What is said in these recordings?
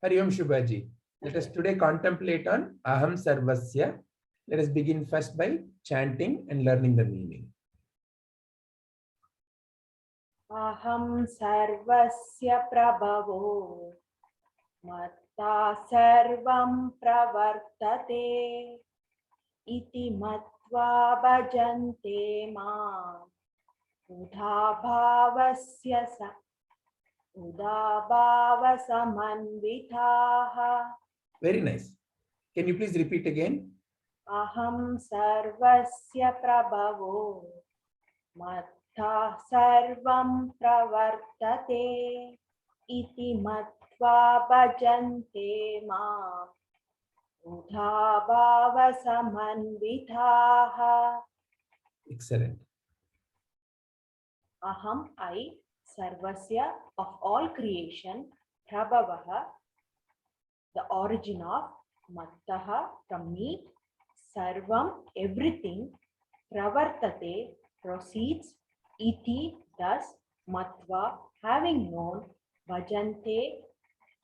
Hari Om Shubhaji. Let us today contemplate on य-aham sarvasya. Let us begin first by chanting and learning the meaning. य-aham sarvasya prabhavo mattah sarvam pravartate iti matva bhajante mam budha bhavasamanvitah. Very nice. Can you please repeat again? य-aham sarvasya prabhavo mattah sarvam pravartate iti matva bhajante mam budha bhavasamanvitah. Excellent. Aham, I, sarvasya, of all creation, prabhavaha, the origin of, mattah, from me, sarvam, everything, pravartate, proceeds, iti, thus, matva, having known, bhajante,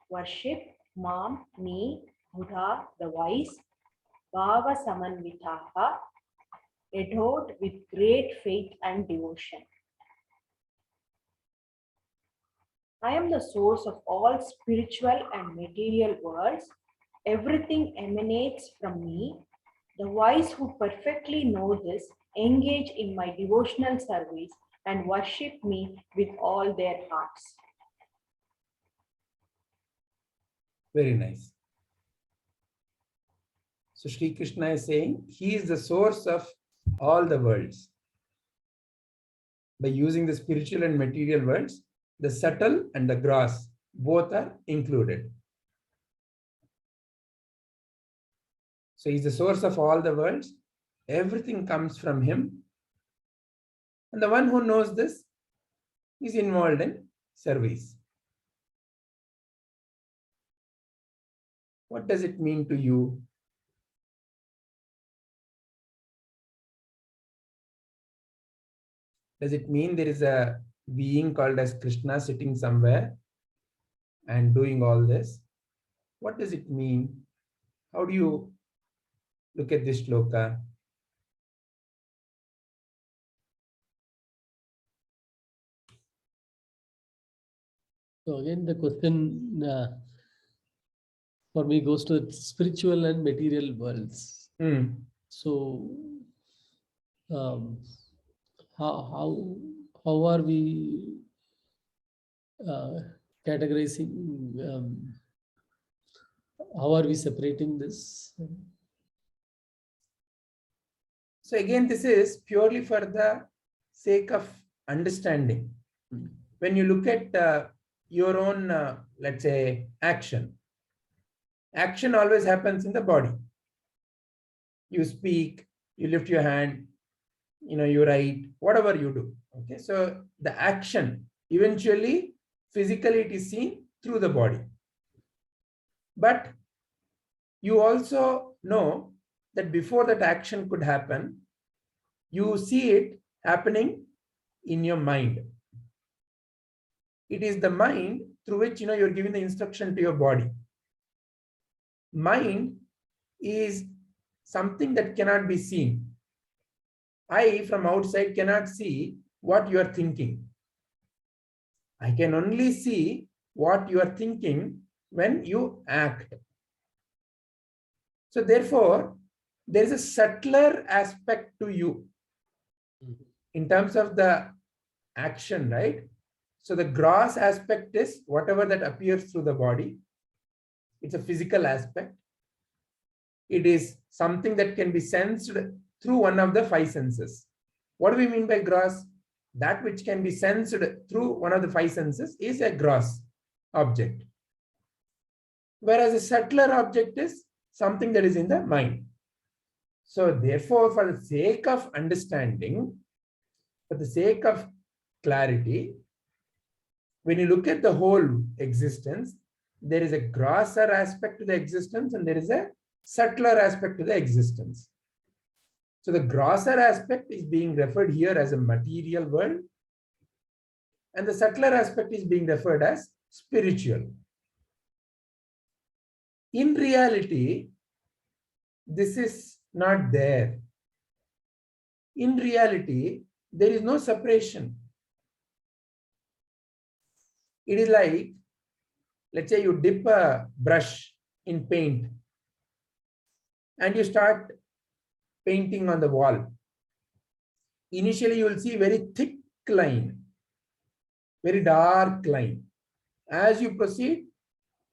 worship, mam, me, budha, the wise, bhavasamanvitah, endowed with great faith and devotion. I am the source of all spiritual and material worlds. Everything emanates from me. The wise who perfectly know this engage in my devotional service and worship me with all their hearts. Very nice. So Sri Krishna is saying he is the source of all the worlds. By using the spiritual and material worlds, the subtle and the gross both are included. So he is the source of all the worlds. Everything comes from him. And the one who knows this is involved in service. What does it mean to you? Does it mean there is a being called as Krishna sitting somewhere and doing all this? What does it mean? How do you look at this shloka? So again, the question for me goes to spiritual and material worlds. So how are we categorizing? How are we separating this? So again, this is purely for the sake of understanding. When you look at your own, let's say, action always happens in the body. You speak, you lift your hand, you write, whatever you do. Okay, so the action, eventually, physically it is seen through the body. But you also know that before that action could happen, you see it happening in your mind. It is the mind through which you're giving the instruction to your body. Mind is something that cannot be seen. I from outside cannot see what you are thinking. I can only see what you are thinking when you act. So therefore, there is a subtler aspect to you in terms of the action, right? So the gross aspect is whatever that appears through the body. It's a physical aspect. It is something that can be sensed through one of the five senses. What do we mean by gross? That which can be sensed through one of the five senses is a gross object. Whereas a subtler object is something that is in the mind. So therefore, for the sake of understanding, for the sake of clarity, when you look at the whole existence, there is a grosser aspect to the existence and there is a subtler aspect to the existence. So the grosser aspect is being referred here as a material world, and the subtler aspect is being referred as spiritual. In reality, this is not there. In reality, there is no separation. It is like, let's say you dip a brush in paint and you start painting on the wall. Initially, you will see very thick line, very dark line. As you proceed,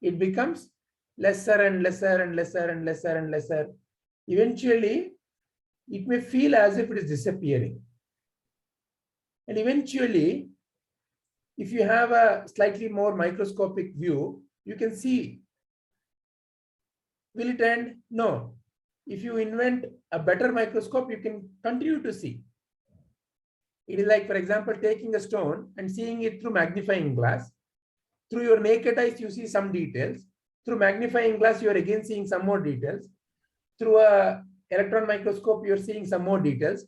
it becomes lesser and lesser and lesser and lesser and lesser. Eventually, it may feel as if it is disappearing. And eventually, if you have a slightly more microscopic view, you can see. Will it end? No. If you invent a better microscope, you can continue to see. It is like, for example, taking a stone and seeing it through magnifying glass. Through your naked eyes, you see some details. Through magnifying glass, you are again seeing some more details. Through a electron microscope, you are seeing some more details.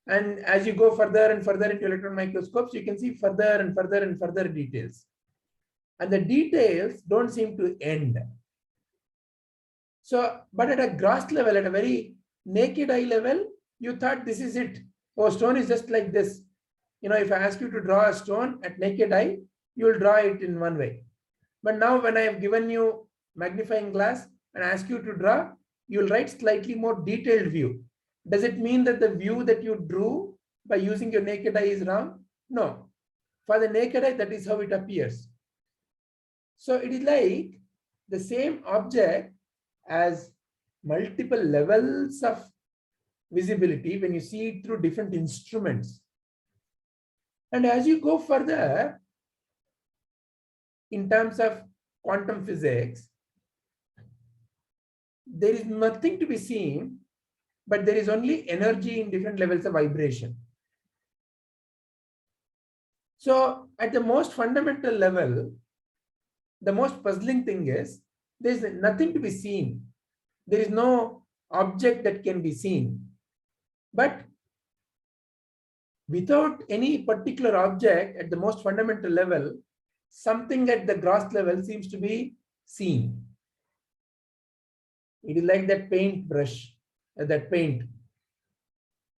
And as you go further and further into electron microscopes, you can see further and further and further details. And the details don't seem to end. So, but at a gross level, at a very naked eye level, you thought this is it. Oh, stone is just like this. You know, if I ask you to draw a stone at naked eye, you will draw it in one way. But now when I have given you magnifying glass and ask you to draw, you will write slightly more detailed view. Does it mean that the view that you drew by using your naked eye is wrong? No. For the naked eye, that is how it appears. So it is like the same object as multiple levels of visibility when you see it through different instruments. And as you go further, in terms of quantum physics, there is nothing to be seen, but there is only energy in different levels of vibration. So at the most fundamental level, the most puzzling thing is there is nothing to be seen. There is no object that can be seen. But without any particular object at the most fundamental level, something at the gross level seems to be seen. It is like that paint brush, that paint.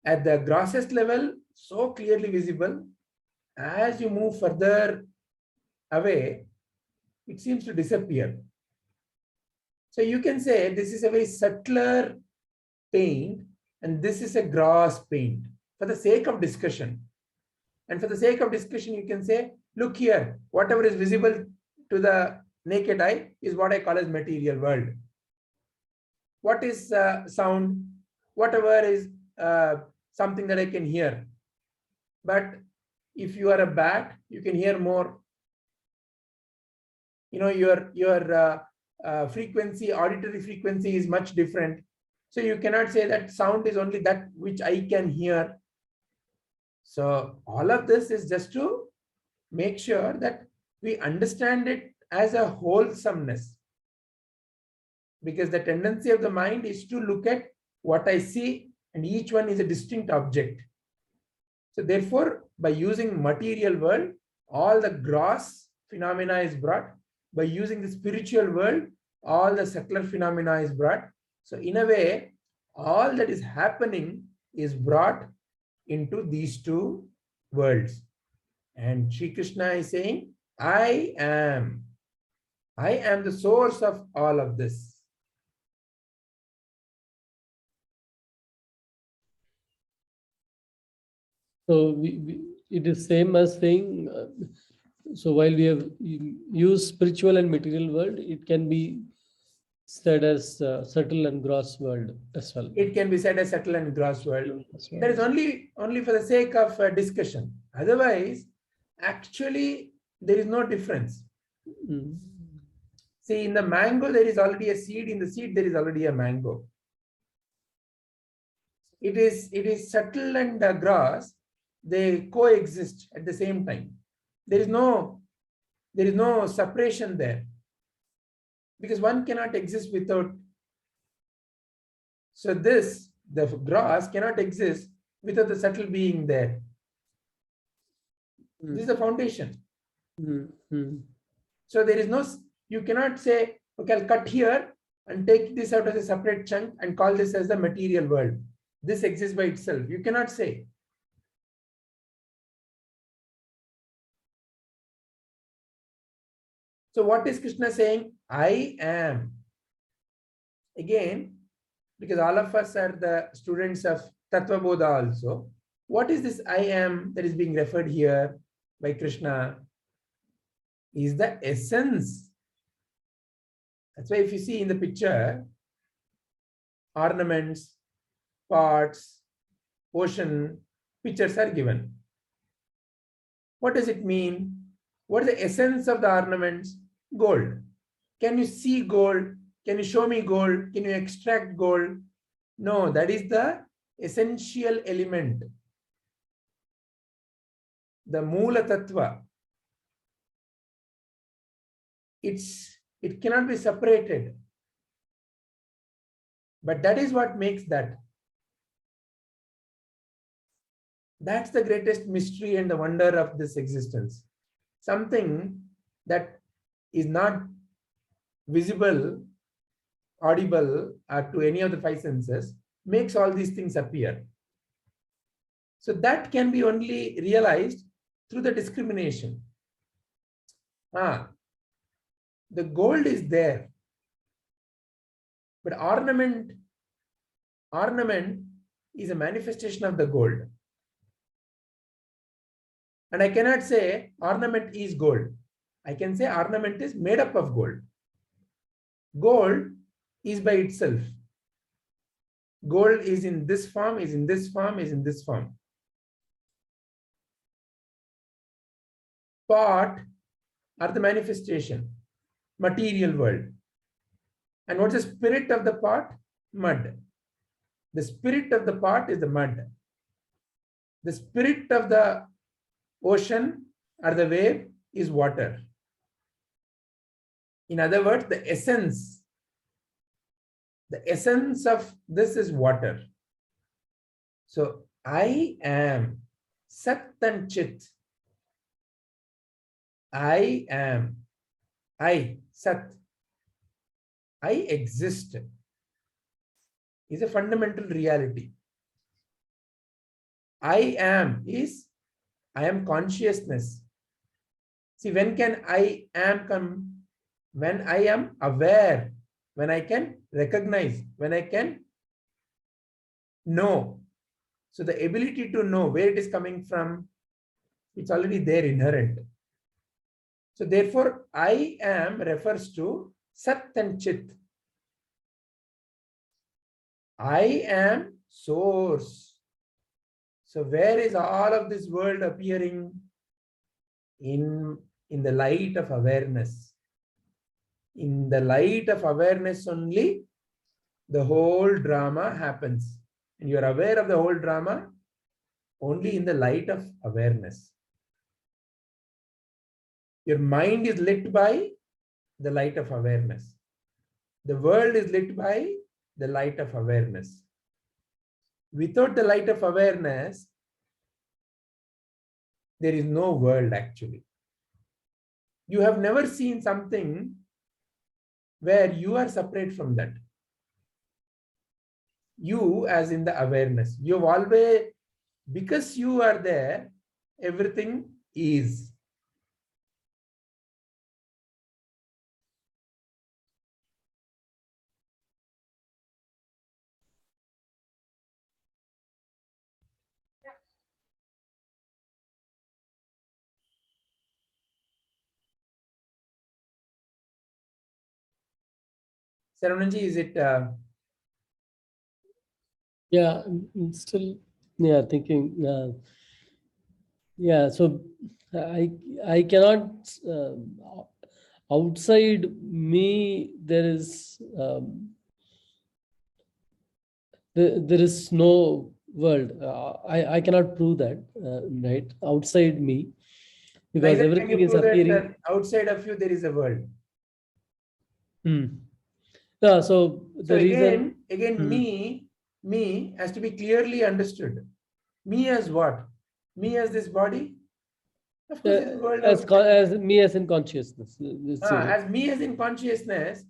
At the grossest level, so clearly visible. As you move further away, it seems to disappear. So you can say this is a very subtler paint and this is a gross paint for the sake of discussion. And for the sake of discussion, you can say, look here, whatever is visible to the naked eye is what I call as material world. What is sound? Whatever is something that I can hear. But if you are a bat, you can hear more. You know, your frequency, auditory frequency is much different. So you cannot say that sound is only that which I can hear. So all of this is just to make sure that we understand it as a wholesomeness. Because the tendency of the mind is to look at what I see, and each one is a distinct object. So therefore, by using material world, all the gross phenomena is brought. By using the spiritual world, all the subtler phenomena is brought. So in a way, all that is happening is brought into these two worlds. And Sri Krishna is saying, I am the source of all of this. So it is same as saying, so while we have used spiritual and material world, it can be said as subtle and gross world as well. It can be said as subtle and gross world. That is only for the sake of discussion. Otherwise, actually, there is no difference. Mm. See, in the mango, there is already a seed. In the seed, there is already a mango. It is subtle and gross. They coexist at the same time. There is no separation there. Because one cannot exist without. So the gross cannot exist without the subtle being there. This is the foundation. So there is no, you cannot say, okay, I'll cut here and take this out as a separate chunk and call this as the material world. This exists by itself. You cannot say. So what is Krishna saying? I am. Again, because all of us are the students of Tattva Bodha also. What is this I am that is being referred here by Krishna? Is the essence. That's why if you see in the picture, ornaments, pots, ocean, pictures are given. What does it mean? What is the essence of the ornaments? Gold. Can you see gold? Can you show me gold? Can you extract gold? No, that is the essential element. The Moola Tattva. It cannot be separated. But that is what makes that. That's the greatest mystery and the wonder of this existence. Something that is not visible, audible, or to any of the five senses makes all these things appear. So that can be only realized through the discrimination. The gold is there, but ornament is a manifestation of the gold. And I cannot say ornament is gold. I can say ornament is made up of gold. Gold is by itself. Gold is in this form, is in this form, is in this form. Pot are the manifestation, material world. And what's the spirit of the pot? Mud. The spirit of the pot is the mud. The spirit of the ocean or the wave is water. In other words, the essence of this is water. So I am Sat and Chit. I am. I, Sat. I exist is a fundamental reality. I am is I am consciousness. See, when can I am come? When I am aware, when I can recognize, when I can know. So the ability to know where it is coming from, it's already there inherent. So therefore, I am refers to Sat and Chit. I am source. So where is all of this world appearing? In the light of awareness. In the light of awareness only, the whole drama happens. And you are aware of the whole drama only in the light of awareness. Your mind is lit by the light of awareness. The world is lit by the light of awareness. Without the light of awareness, there is no world actually. You have never seen something where you are separate from that. You as in the awareness. You've always, because you are there, everything is. Sarvanji, is it? Yeah, I'm still thinking. Yeah, so I cannot. Outside me, there is there is no world. I cannot prove that, right? Outside me, because Neither can everything you is prove appearing. that outside of you there is a world. Yeah, so the So reason again, me has to be clearly understood. Me as what? Me as this body? Of course, there is a world outside. as me as in consciousness. Let's say, As me as in consciousness,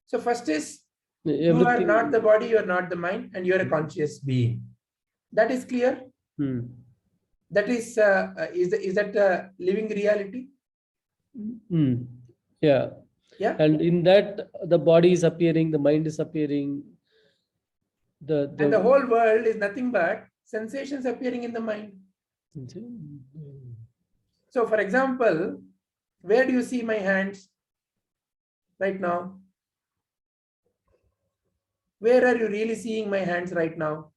So first is, you are not the body, you are not the mind, and you are a conscious being. That is clear. That is that a living reality? Yeah. Yeah. And in that, the body is appearing, the mind is appearing. And the whole world is nothing but sensations appearing in the mind. So, for example, where do you see my hands right now? Where are you really seeing my hands right now?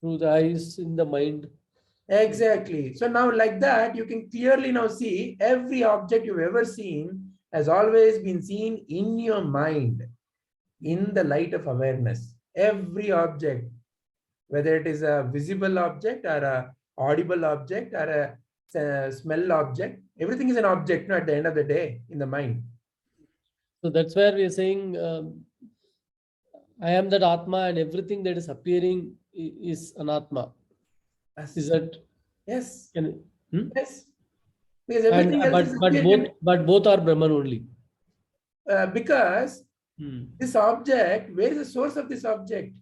Through the eyes in the mind. Exactly. So now like that, you can clearly now see every object you've ever seen has always been seen in your mind, in the light of awareness. Every object, whether it is a visible object or a audible object or a smell object, everything is an object, at the end of the day, in the mind. So that's where we are saying, I am that Atma, and everything that is appearing is an Atma. Yes. Is that? Yes. Yes. Because everything else is but both are Brahman only. Because this object, where is the source of this object?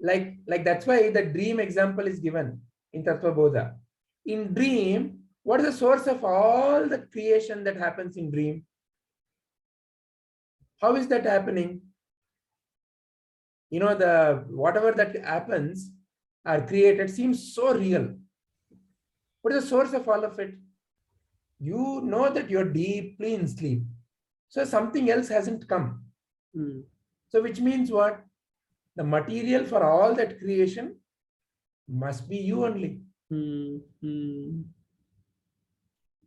Like that's why the dream example is given in Tattva Bodha. In dream, what is the source of all the creation that happens in dream? How is that happening? Whatever that happens or created seems so real. What is the source of all of it? You know that you're deeply in sleep. So something else hasn't come. So which means what? The material for all that creation must be you only.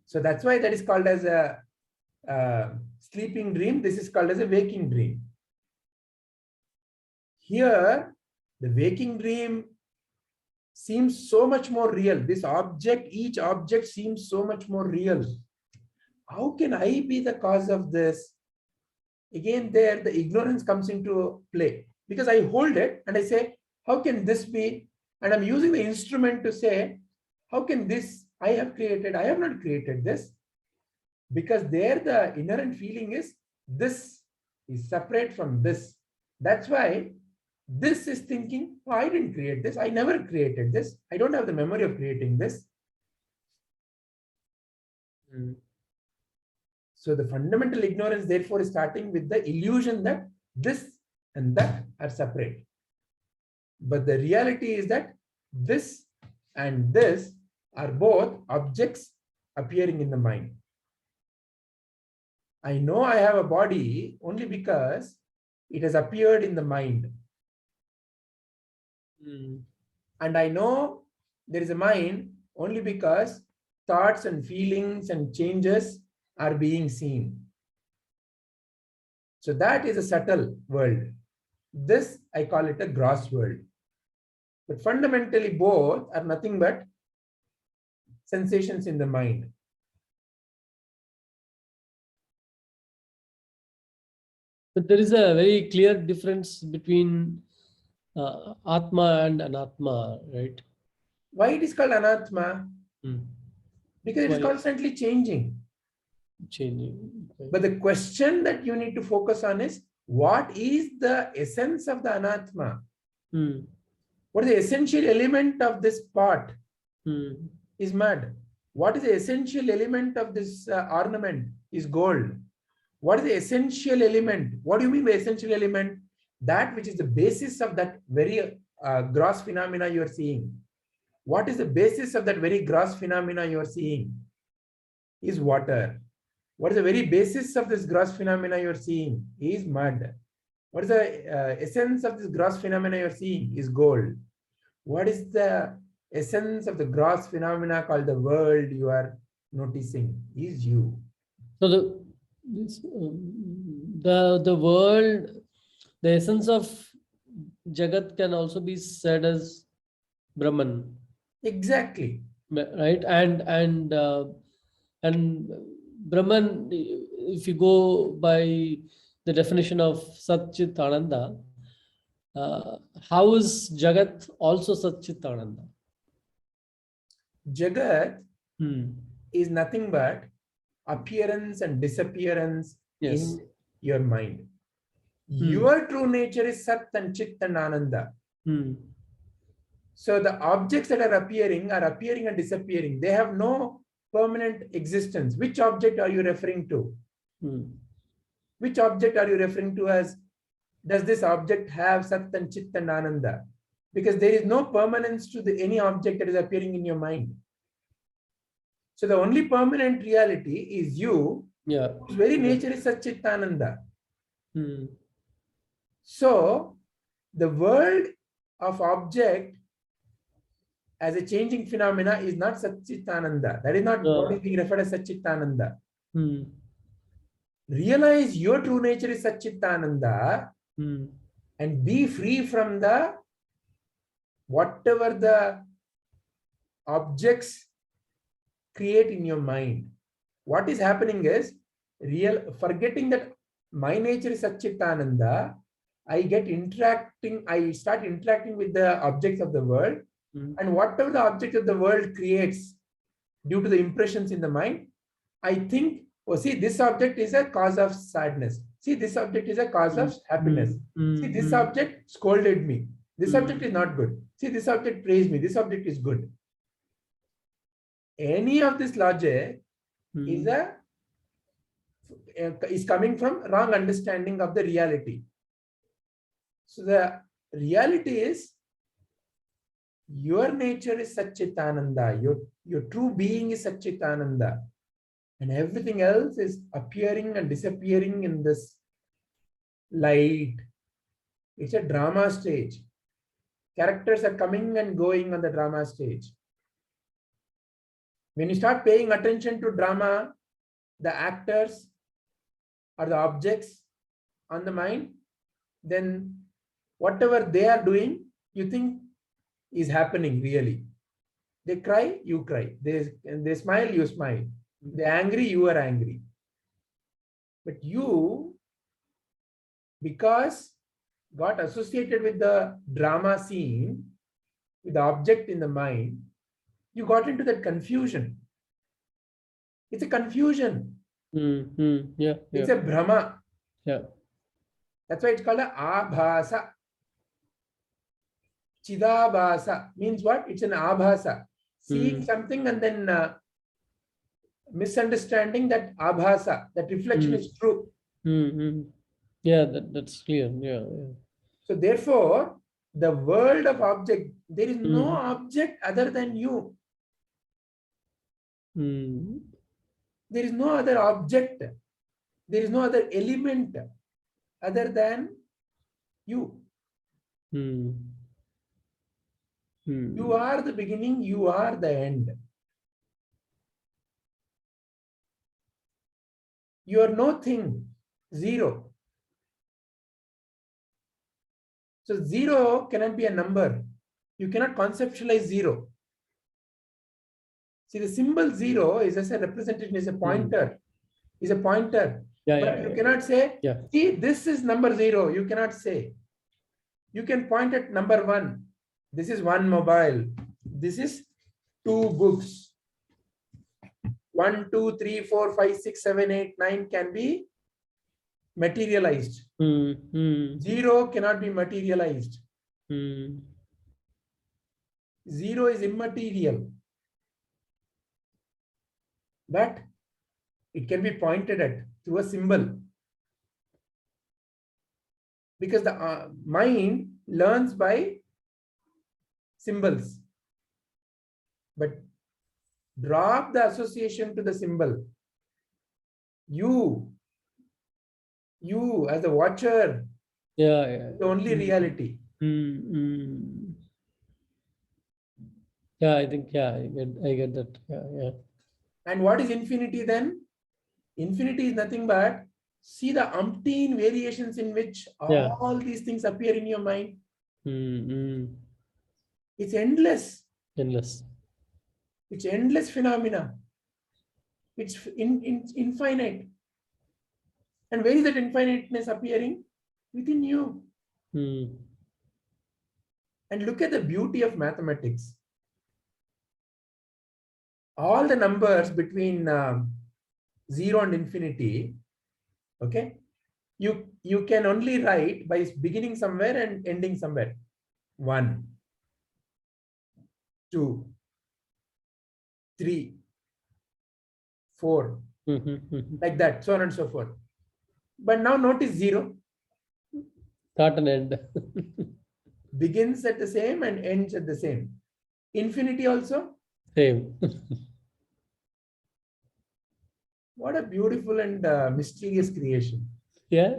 So that's why that is called as a sleeping dream. This is called as a waking dream. Here, the waking dream seems so much more real. This object, each object seems so much more real. How can I be the cause of this? Again, there the ignorance comes into play, because I hold it and I say, how can this be? And I'm using the instrument to say, how can this I have created? I have not created this. Because there the inherent feeling is this is separate from this. That's why this is thinking, oh, I didn't create this. I never created this. I don't have the memory of creating this. So the fundamental ignorance, therefore, is starting with the illusion that this and that are separate. But the reality is that this and this are both objects appearing in the mind. I know I have a body only because it has appeared in the mind. And I know there is a mind only because thoughts and feelings and changes are being seen. So that is a subtle world. This, I call it a gross world. But fundamentally, both are nothing but sensations in the mind. But there is a very clear difference between Atma and Anatma, right? Why it is called Anatma? Because it is constantly changing. Okay. But the question that you need to focus on is, what is the essence of the Anatma? What is the essential element of this pot? Is mud. What is the essential element of this ornament? Is gold. What is the essential element? What do you mean by essential element? That which is the basis of that very gross phenomena you are seeing. What is the basis of that very gross phenomena you are seeing? Is water. What is the very basis of this gross phenomena you are seeing? Is mud. What is the essence of this gross phenomena you are seeing? Is gold. What is the essence of the gross phenomena called the world you are noticing? Is you. So the world, the essence of Jagat can also be said as Brahman. Exactly. Right? And Brahman, if you go by the definition of Sat Chit Ananda, how is Jagat also Sat Chit Ananda? Jagat is nothing but appearance and disappearance Yes. in your mind. Your true nature is Sat and Chit and Ananda. So the objects that are appearing and disappearing. They have no permanent existence. Which object are you referring to? Which object are you referring to as, does this object have Sat and Chit and Ananda? Because there is no permanence to any object that is appearing in your mind. So the only permanent reality is you, whose very nature is Sat Chit Ananda. So the world of object as a changing phenomena is not Satchitananda. That is not what is being referred as Satchitananda. Realize your true nature is Satchitananda and be free from the whatever the objects create in your mind. What is happening is forgetting that my nature is Satchitananda. I start interacting with the objects of the world. And whatever the object of the world creates due to the impressions in the mind, I think, oh, see, this object is a cause of sadness. See, this object is a cause of happiness. See, this object scolded me. This object is not good. See, this object praised me. This object is good. Any of this logic is coming from wrong understanding of the reality. So the reality is your nature is Satchitananda. Your true being is Satchitananda. And everything else is appearing and disappearing in this light. It's a drama stage. Characters are coming and going on the drama stage. When you start paying attention to drama, the actors or the objects on the mind, then whatever they are doing, you think is happening really. They cry, you cry. They smile, you smile. They're angry, you are angry. But you, because got associated with the drama scene, with the object in the mind, you got into that confusion. It's a confusion. It's a Brahma. That's why it's called a abhasa. Chidabhasa means what? It's an abhasa. Seeing something and then misunderstanding that abhasa, that reflection is true. Yeah, that's clear. So therefore, the world of object, there is no object other than you. There is no other object. There is no other element other than you. You are the beginning, you are the end. You are no thing, zero. So zero cannot be a number. You cannot conceptualize zero. See, the symbol zero is as a representation, is a pointer. Is a pointer. But you cannot say, see, this is number zero. You cannot say. You can point at number one. This is one mobile. This is two books. 1, 2, 3, 4, 5, 6, 7, 8, 9 can be materialized. Zero cannot be materialized. Zero is immaterial. But it can be pointed at through a symbol. Because the mind learns by symbols. But drop the association to the symbol. You as a watcher, the only reality. Yeah, I think, I get that. And what is infinity then? Infinity is nothing but see the umpteen variations in which all these things appear in your mind. It's endless. It's endless phenomena. It's infinite. And where is that infiniteness appearing? Within you. And look at the beauty of mathematics. All the numbers between 0 and infinity, okay, you can only write by beginning somewhere and ending somewhere. 1, 2, 3, 4, like that, so on and so forth. But now notice 0. Start and end. Begins at the same and ends at the same. Infinity also. Same. What a beautiful and mysterious creation. Yeah.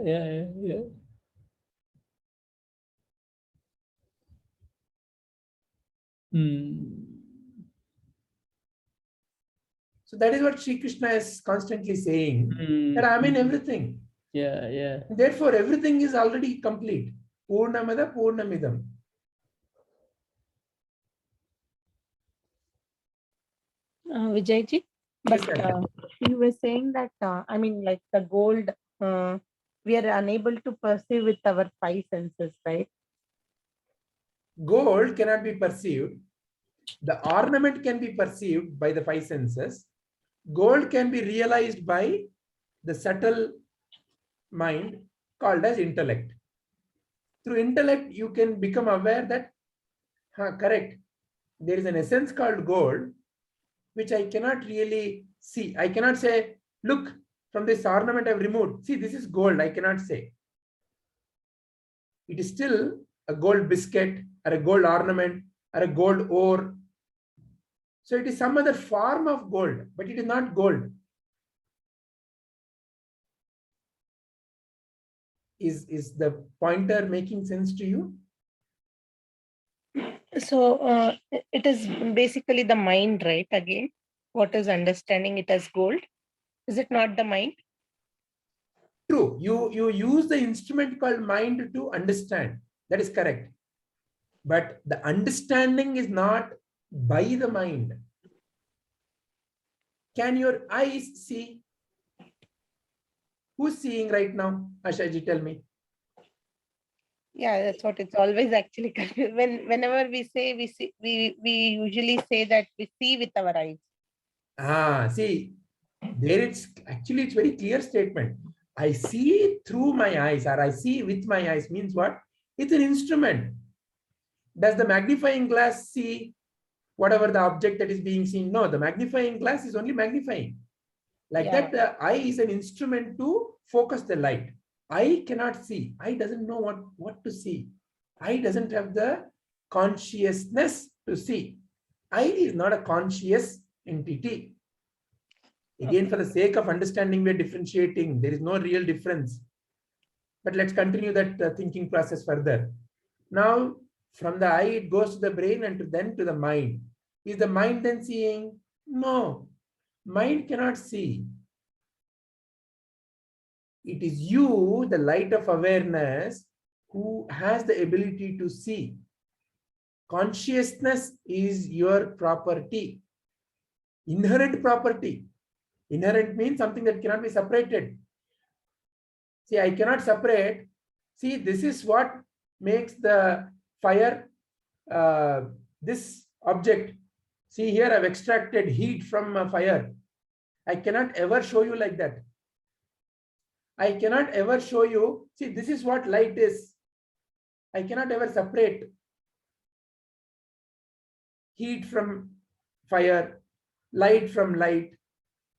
So that is what Sri Krishna is constantly saying, that I am in everything. Yeah. Therefore, everything is already complete. Purnamada Purnamidam. Vijayji, but Yes, sir. you were saying that, I mean, like the gold, we are unable to perceive with our 5 senses, right? Gold cannot be perceived. The ornament can be perceived by the 5 senses. Gold can be realized by the subtle mind called as intellect. Through intellect, you can become aware that, correct, there is an essence called gold, which I cannot really see. I cannot say, look, from this ornament I've removed. See, this is gold. I cannot say. It is still a gold biscuit or a gold ornament or a gold ore. So it is some other form of gold, but it is not gold. Is the pointer making sense to you? So it is basically the mind, right? Again, what is understanding it as gold? Is it not the mind? True. You use the instrument called mind to understand. That is correct. But the understanding is not by the mind. Can your eyes see? Who's seeing right now? Ashaji, tell me. Yeah, that's what it's always actually. Whenever we say we see, we usually say that we see with our eyes. See, there it's very clear statement. I see through my eyes, or I see with my eyes means what? It's an instrument. Does the magnifying glass see whatever the object that is being seen? No, the magnifying glass is only magnifying. Like that, the eye is an instrument to focus the light. Eye cannot see. Eye doesn't know what to see. Eye doesn't have the consciousness to see. Eye is not a conscious entity. Again, for the sake of understanding, we're differentiating. There is no real difference. But let's continue that thinking process further. Now, from the eye, it goes to the brain and then to the mind. Is the mind then seeing? No. Mind cannot see. It is you, the light of awareness, who has the ability to see. Consciousness is your property. Inherent property. Inherent means something that cannot be separated. See, I cannot separate. See, this is what makes the fire, this object. See, here I've extracted heat from a fire. I cannot ever show you like that. I cannot ever show you, see, this is what light is. I cannot ever separate heat from fire, light from light.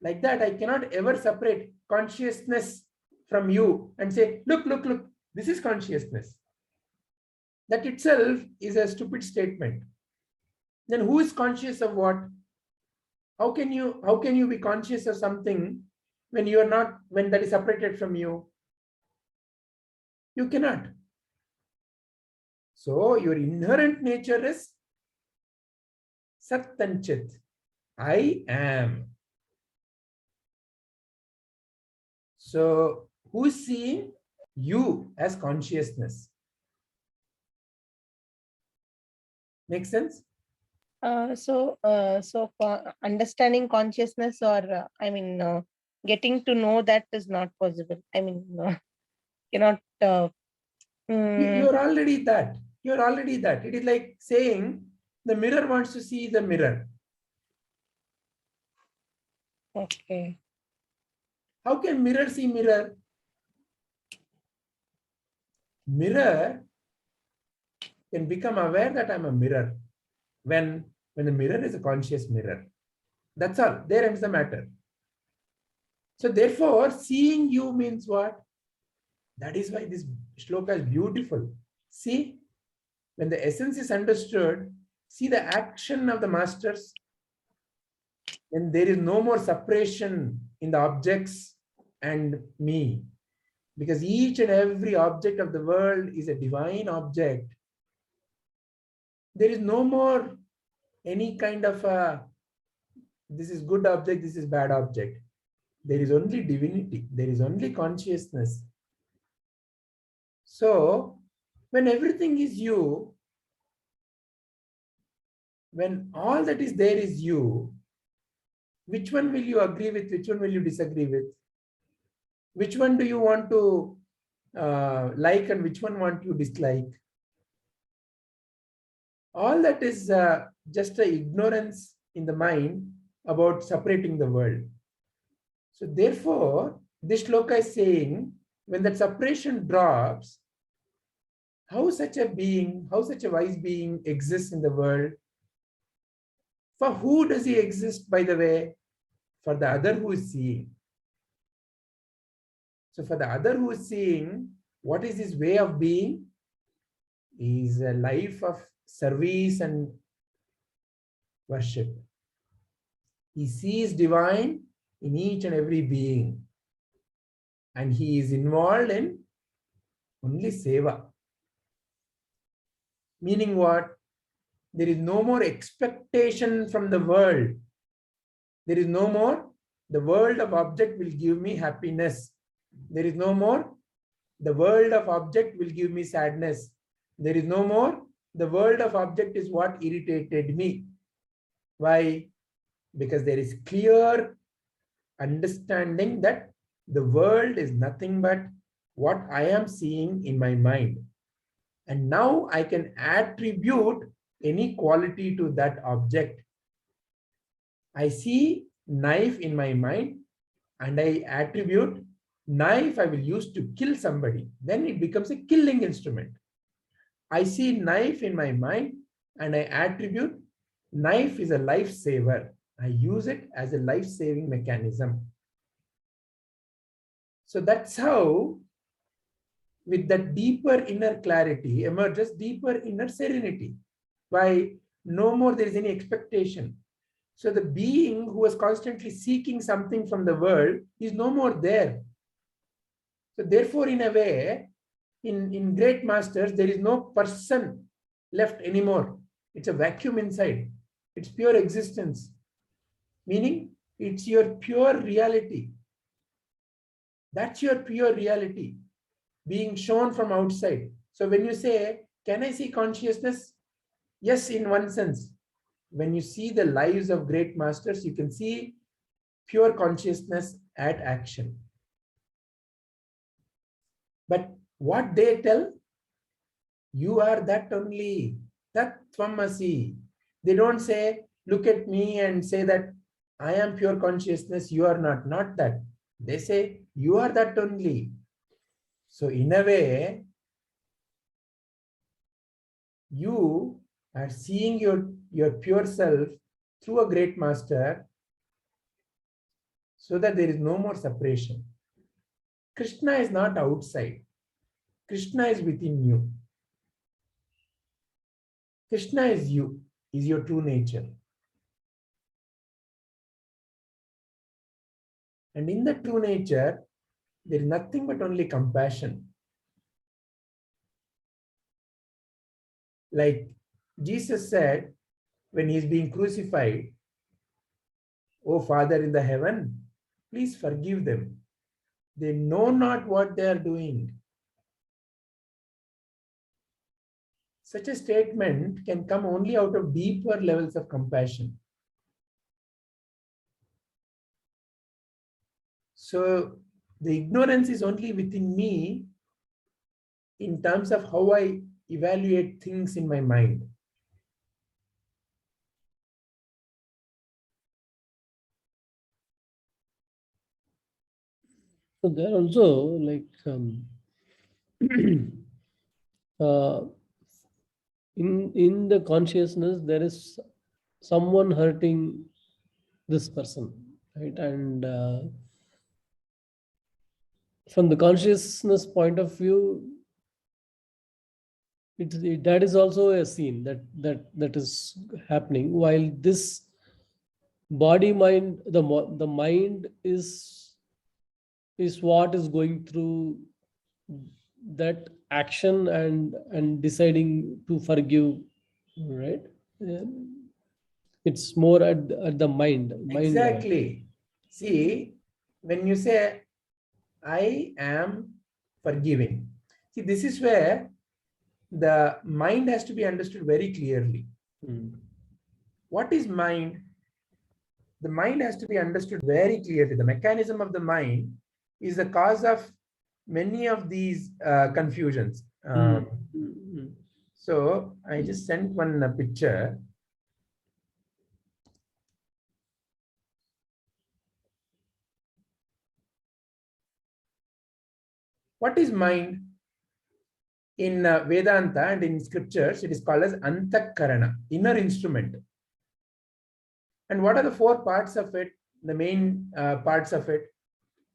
Like that, I cannot ever separate consciousness from you and say, look, this is consciousness. That itself is a stupid statement. Then who is conscious of what? How can you be conscious of something when you are not, when that is separated from you? You cannot. So your inherent nature is Sat and Chit. I am. So who is seeing? You as consciousness. Make sense? So for understanding consciousness, or getting to know that is not possible. Cannot. You're already that. You're already that. It is like saying the mirror wants to see the mirror. Okay. How can mirror see mirror? Mirror can become aware that I'm a mirror when the mirror is a conscious mirror. That's all. There ends the matter. So therefore, seeing you means what? That is why this shloka is beautiful. See, when the essence is understood, see the action of the masters, then there is no more separation in the objects and me. Because each and every object of the world is a divine object. There is no more any kind of this is good object, this is bad object. There is only divinity. There is only consciousness. So, when everything is you, when all that is there is you, which one will you agree with? Which one will you disagree with? Which one do you want to like and which one want you dislike? All that is just an ignorance in the mind about separating the world. So therefore, this shloka is saying, when that separation drops, how such a being, how such a wise being exists in the world? For who does he exist, by the way? For the other who is seeing. So for the other who is seeing, what is his way of being? Is a life of service and worship. He sees divine in each and every being. And he is involved in only seva. Meaning what? There is no more expectation from the world. There is no more, the world of object will give me happiness. There is no more, the world of object will give me sadness. There is no more, the world of object is what irritated me. Why? Because there is clear understanding that the world is nothing but what I am seeing in my mind. And now I can attribute any quality to that object. I see knife in my mind and I attribute knife I will use to kill somebody. Then it becomes a killing instrument. I see knife in my mind and I attribute knife is a lifesaver. I use it as a life-saving mechanism. So that's how, with that deeper inner clarity, emerges deeper inner serenity. Why? No more there is any expectation. So the being who was constantly seeking something from the world is no more there. So therefore, in a way, in great masters, there is no person left anymore. It's a vacuum inside. It's pure existence. Meaning, it's your pure reality. That's your pure reality being shown from outside. So when you say, can I see consciousness? Yes, in one sense. When you see the lives of great masters, you can see pure consciousness at action. But what they tell, you are that only, that tvamasi. They don't say, look at me and say that I am pure consciousness, you are not. Not that. They say, you are that only. So in a way, you are seeing your pure self through a great master so that there is no more separation. Krishna is not outside. Krishna is within you. Krishna is you, is your true nature. And in the true nature, there is nothing but only compassion. Like Jesus said, when he is being crucified, "O Father in the heaven, please forgive them. They know not what they are doing." Such a statement can come only out of deeper levels of compassion. So the ignorance is only within me in terms of how I evaluate things in my mind. So there also, like in the consciousness, there is someone hurting this person, right? And from the consciousness point of view, that is also a scene that is happening, while this body mind, the mind is what is going through that action and deciding to forgive, right? Yeah. It's more at the mind level. Exactly. See, when you say, I am forgiving, see, this is where the mind has to be understood very clearly. What is mind? The mind has to be understood very clearly. The mechanism of the mind is the cause of many of these confusions. So I just sent one picture. What is mind? In Vedanta and in scriptures, it is called as antakarana, inner instrument. And what are the four parts of it? The main parts of it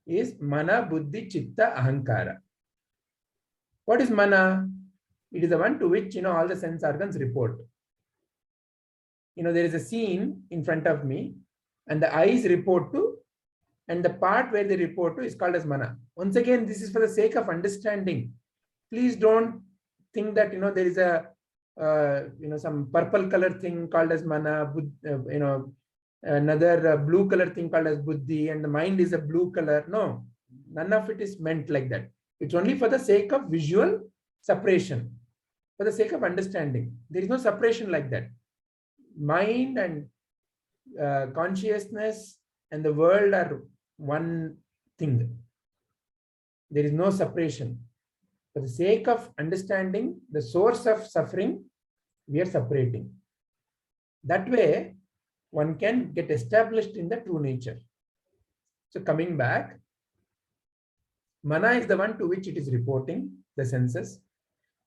is mana, buddhi, chitta, ahankara. What is mana? It is the one to which all the sense organs report. There is a scene in front of me, and the eyes report to, and the part where they report to is called as mana. Once again, this is for the sake of understanding. Please don't think that there is a some purple color thing called as mana, another blue color thing called as buddhi, and the mind is a blue color. No, none of it is meant like that. It's only for the sake of visual separation, for the sake of understanding. There is no separation like that. Mind and consciousness and the world are one thing. There is no separation. For the sake of understanding the source of suffering, we are separating. That way, one can get established in the true nature. So coming back, mana is the one to which it is reporting the senses.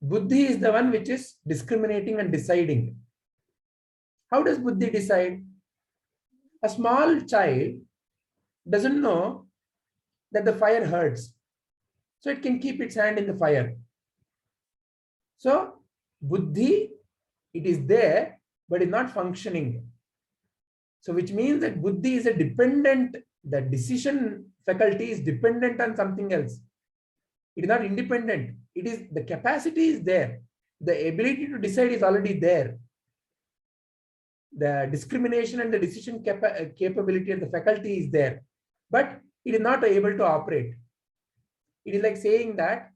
Buddhi is the one which is discriminating and deciding. How does buddhi decide? A small child doesn't know that the fire hurts, so it can keep its hand in the fire. So buddhi, it is there, but it's not functioning. So which means that buddhi is a dependent, the decision faculty is dependent on something else. It is not independent. It is, the capacity is there. The ability to decide is already there. The discrimination and the decision capability and the faculty is there, but it is not able to operate. It is like saying that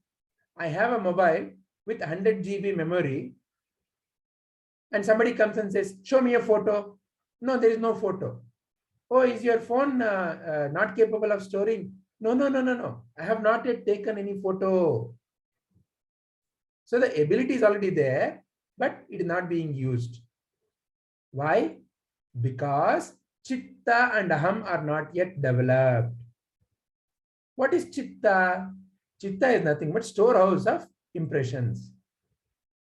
I have a mobile with 100 GB memory, and somebody comes and says, show me a photo. No, there is no photo. Oh, is your phone not capable of storing? No. I have not yet taken any photo. So the ability is already there, but it is not being used. Why? Because chitta and aham are not yet developed. What is chitta? Chitta is nothing but storehouse of impressions.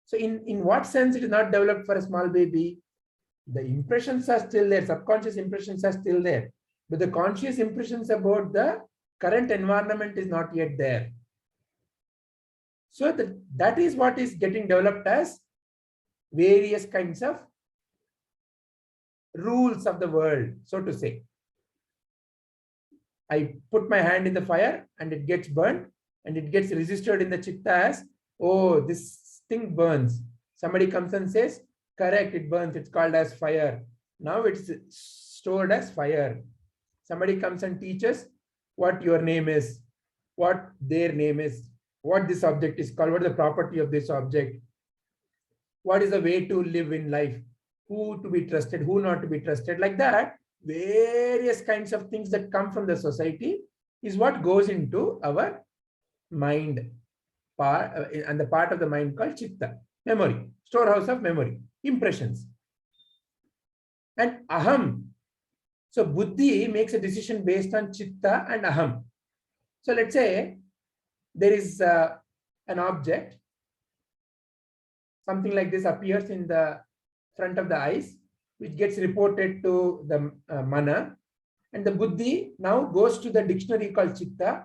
So in what sense it is not developed for a small baby? The impressions are still there, subconscious impressions are still there, but the conscious impressions about the current environment is not yet there. So that is what is getting developed as various kinds of rules of the world, so to say. I put my hand in the fire and it gets burnt, and it gets registered in the chitta as, oh, this thing burns. Somebody comes and says, correct, it burns, it's called as fire. Now it's stored as fire. Somebody comes and teaches what your name is, what their name is, what this object is called, what is the property of this object, what is the way to live in life, who to be trusted, who not to be trusted. Like that, various kinds of things that come from the society is what goes into our mind part, and the part of the mind called chitta, memory, storehouse of memory, impressions. And aham, so buddhi makes a decision based on chitta and aham. So let's say there is an object, something like this appears in the front of the eyes, which gets reported to the mana, and the buddhi now goes to the dictionary called chitta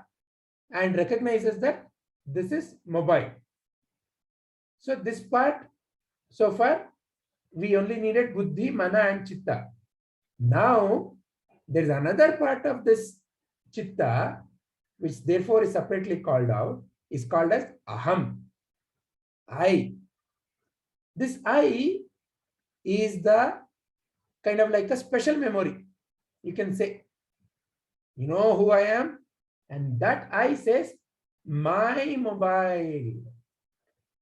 and recognizes that this is mobile. So this part, so far, we only needed buddhi, mana and chitta. Now, there is another part of this chitta, which therefore is separately called out, is called as aham, I. This I is the kind of like a special memory. You can say, you know who I am? And that I says, my mobile.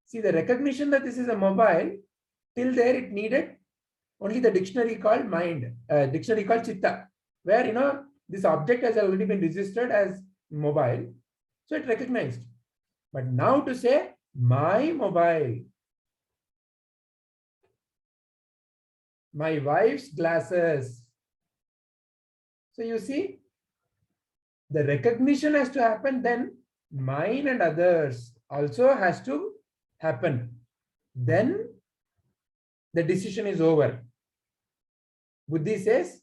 See, the recognition that this is a mobile, till there it needed only the dictionary called mind, dictionary called chitta, where, this object has already been registered as mobile. So it recognized. But now to say, my mobile, my wife's glasses. So you see, the recognition has to happen, then mine and others also has to happen. Then the decision is over. Buddhi says,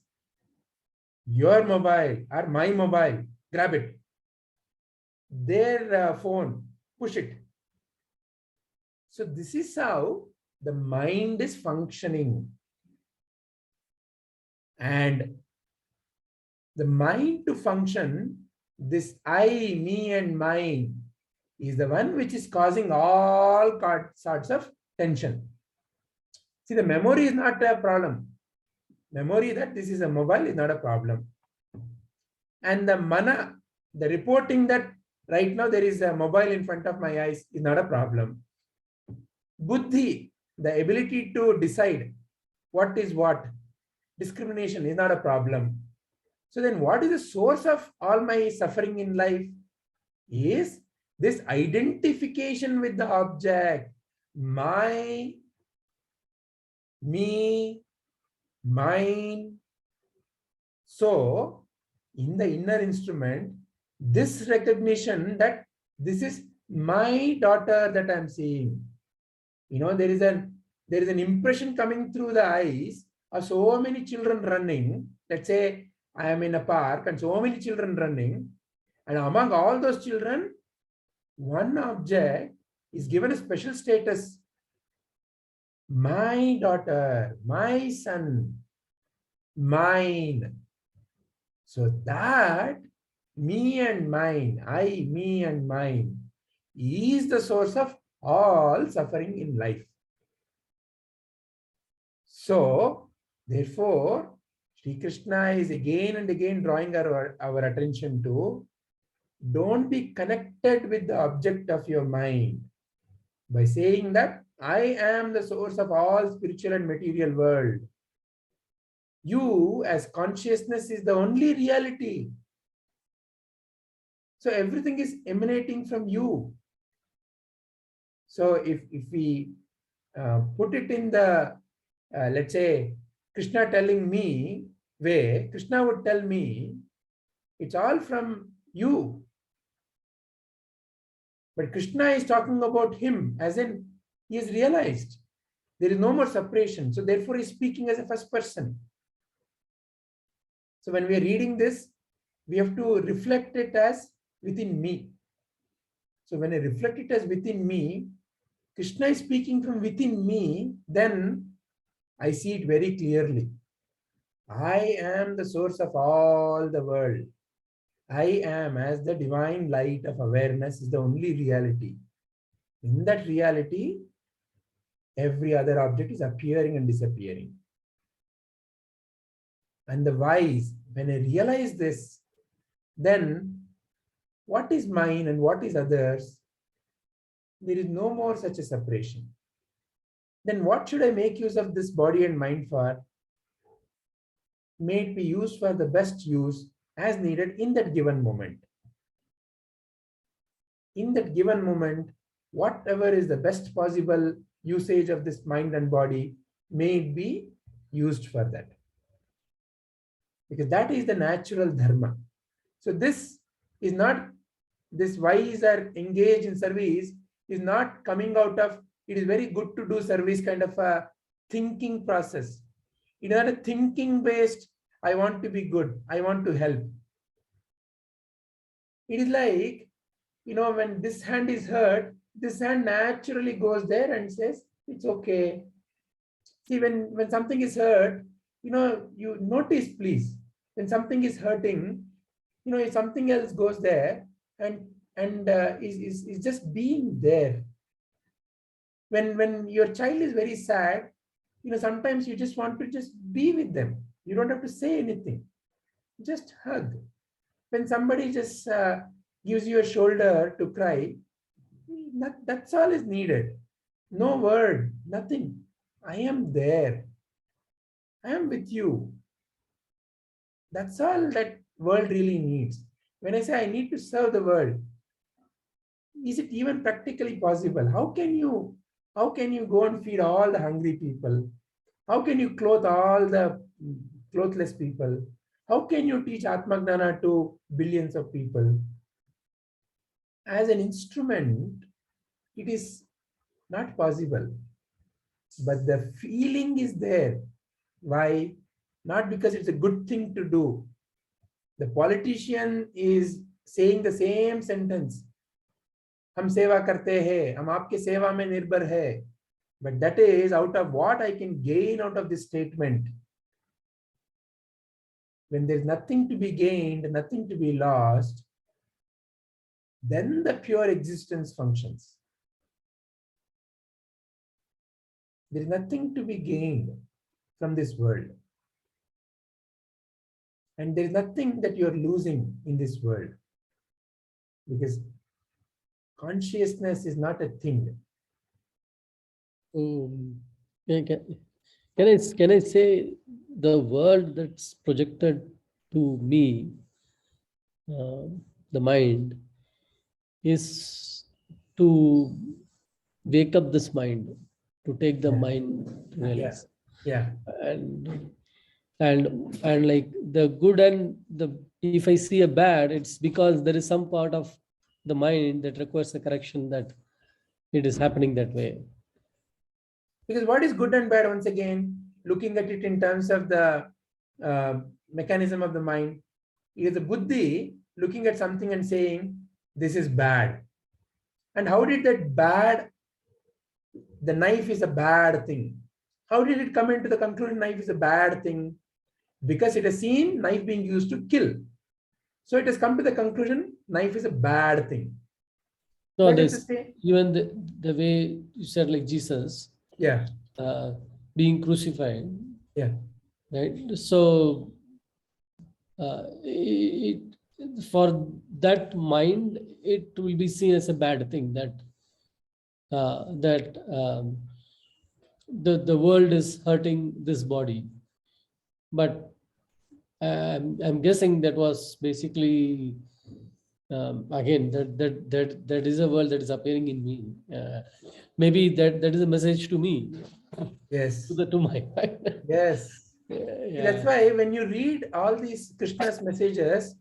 your mobile or my mobile, grab it. Their phone, push it. So this is how the mind is functioning. And the mind to function, this I, me and mine, is the one which is causing all sorts of tension. See, the memory is not a problem. Memory that this is a mobile is not a problem. And the mana, the reporting that right now there is a mobile in front of my eyes is not a problem. Buddhi, the ability to decide what is what, discrimination is not a problem. So then what is the source of all my suffering in life? Is this identification with the object. My, me, mine. So in the inner instrument, this recognition that this is my daughter that I'm seeing. There is an impression coming through the eyes of so many children running. Let's say I am in a park and so many children running, and among all those children, one object is given a special status. My daughter, my son, mine. So that me and mine, I, me and mine, is the source of all suffering in life. So, therefore, Sri Krishna is again and again drawing our attention to, don't be connected with the object of your mind by saying that I am the source of all spiritual and material world. You as consciousness is the only reality. So everything is emanating from you. So if we put it in the, let's say, Krishna telling me way, Krishna would tell me, it's all from you. But Krishna is talking about him, as in he is realized. There is no more separation. So therefore he is speaking as a first person. So when we are reading this, we have to reflect it as within me. So when I reflect it as within me, Krishna is speaking from within me, then I see it very clearly. I am the source of all the world. I am, as the divine light of awareness, is the only reality. In that reality, every other object is appearing and disappearing. And the wise, when I realize this, then what is mine and what is others? There is no more such a separation. Then what should I make use of this body and mind for? May it be used for the best use as needed in that given moment. In that given moment, whatever is the best possible usage of this mind and body, may it be used for that. Because that is the natural dharma. So this is not this wise are engaged in service is not coming out of, it is very good to do service kind of a thinking process. It is not a thinking based, I want to be good, I want to help. It is like, when this hand is hurt, this hand naturally goes there and says, it's okay. See, when something is hurt, you notice, please, when something is hurting, if something else goes there and is just being there. When your child is very sad, sometimes you just want to just be with them. You don't have to say anything. Just hug. When somebody just gives you a shoulder to cry, that's all is needed. No word, nothing. I am there. I am with you. That's all that world really needs. When I say I need to serve the world, is it even practically possible? How can you go and feed all the hungry people? How can you clothe all the clothless people? How can you teach Atmagnana to billions of people? As an instrument, it is not possible. But the feeling is there. Why? Not because it's a good thing to do. The politician is saying the same sentence. हम सेवा करते हैं, हम आपके सेवा में निर्भर है. But that is out of what I can gain out of this statement. When there's nothing to be gained, nothing to be lost, then the pure existence functions. There is nothing to be gained from this world. And there is nothing that you're losing in this world. Because consciousness is not a thing. Can I say the world that's projected to me, the mind, is to wake up this mind, to take the mind to realize. Yeah. And like the good and the, if I see a bad, it's because there is some part of the mind that requires a correction, that it is happening that way. Because what is good and bad, once again, looking at it in terms of the mechanism of the mind, it is a buddhi looking at something and saying, this is bad. And how did that bad, the knife is a bad thing. How did it come into the conclusion knife is a bad thing? Because it has seen knife being used to kill. So it has come to the conclusion knife is a bad thing. No, this, even the way you said, like Jesus, yeah, being crucified, yeah, right? So for that mind, it will be seen as a bad thing, that the world is hurting this body. But I'm guessing that was basically again that is a world that is appearing in me. Maybe that is a message to me. Yes. To my mind. Yes. Yeah. That's why when you read all these Krishna's messages,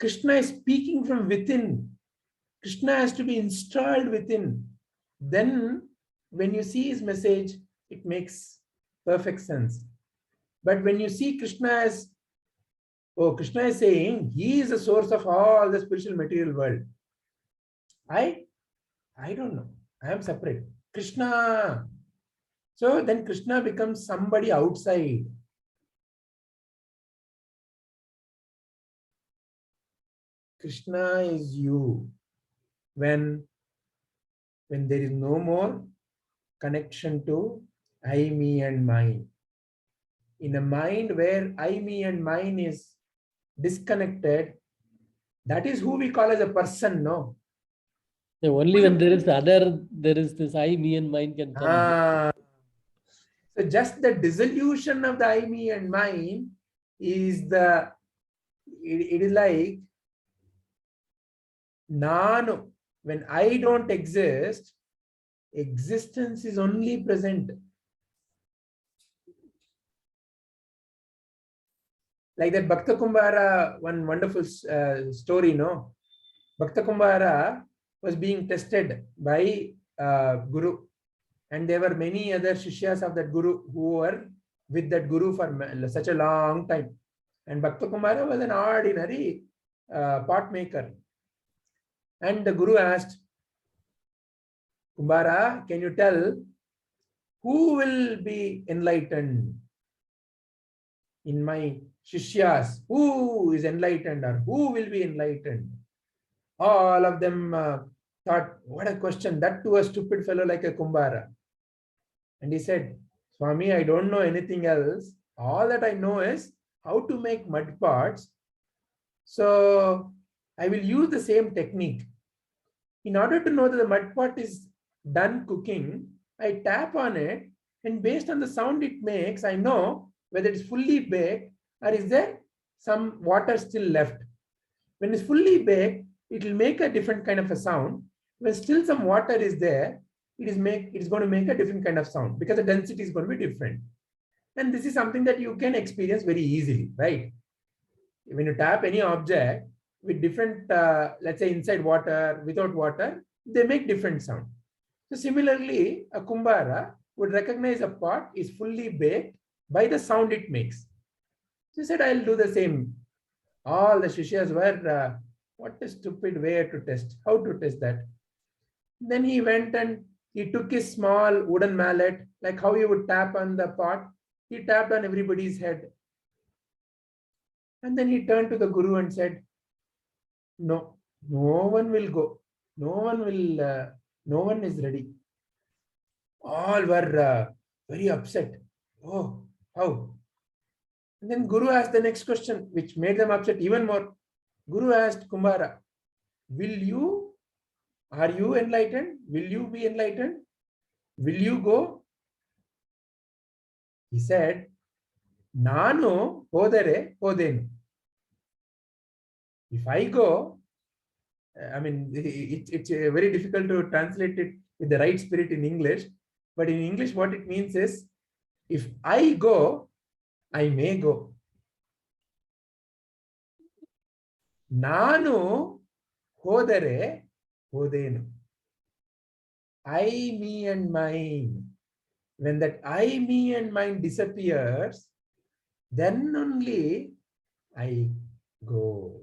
Krishna is speaking from within. Krishna has to be installed within. Then when you see his message, it makes perfect sense. But when you see Krishna as, Krishna is saying he is the source of all the spiritual material world. I don't know. I am separate. Krishna. So then Krishna becomes somebody outside. Krishna is you. When there is no more connection to I, me and mine. In a mind where I, me and mine is disconnected, that is who we call as a person, no? Only when there is this I, me and mine can come. So just the dissolution of the I, me and mine is it is like Nanu. When I don't exist, existence is only present. Like that Bhakta Kumbhara, one wonderful story, no? Bhakta Kumbara was being tested by Guru, and there were many other Shishyas of that Guru who were with that Guru for such a long time. And Bhakta Kumbara was an ordinary pot maker. And the Guru asked, Kumbara, can you tell who will be enlightened in my Shishyas? Who is enlightened or who will be enlightened? All of them thought, what a question, that to a stupid fellow like a Kumbara. And he said, Swami, I don't know anything else. All that I know is how to make mud pots. So I will use the same technique. In order to know that the mud pot is done cooking, I tap on it, and based on the sound it makes, I know whether it's fully baked or is there some water still left. When it's fully baked, it will make a different kind of a sound. When still some water is there, it's going to make a different kind of sound because the density is going to be different. And this is something that you can experience very easily, right? When you tap any object with different, let's say inside water, without water, they make different sound. So similarly, a Kumbara would recognize a pot is fully baked by the sound it makes. So he said, I'll do the same. All the Shishyas were, what a stupid way to test. How to test that? Then he went and he took his small wooden mallet, like how you would tap on the pot. He tapped on everybody's head. And then he turned to the Guru and said, no one will go. No one is ready. All were very upset. Oh, how? And then Guru asked the next question, which made them upset even more. Guru asked Kumbara, are you enlightened? Will you be enlightened? Will you go? He said, Nanu hodare hodenu. If I go, I mean, it's very difficult to translate it with the right spirit in English. But in English, what it means is, if I go, I may go. Nanu hodare hodenu. I, me and mine. When that I, me and mine disappears, then only I go.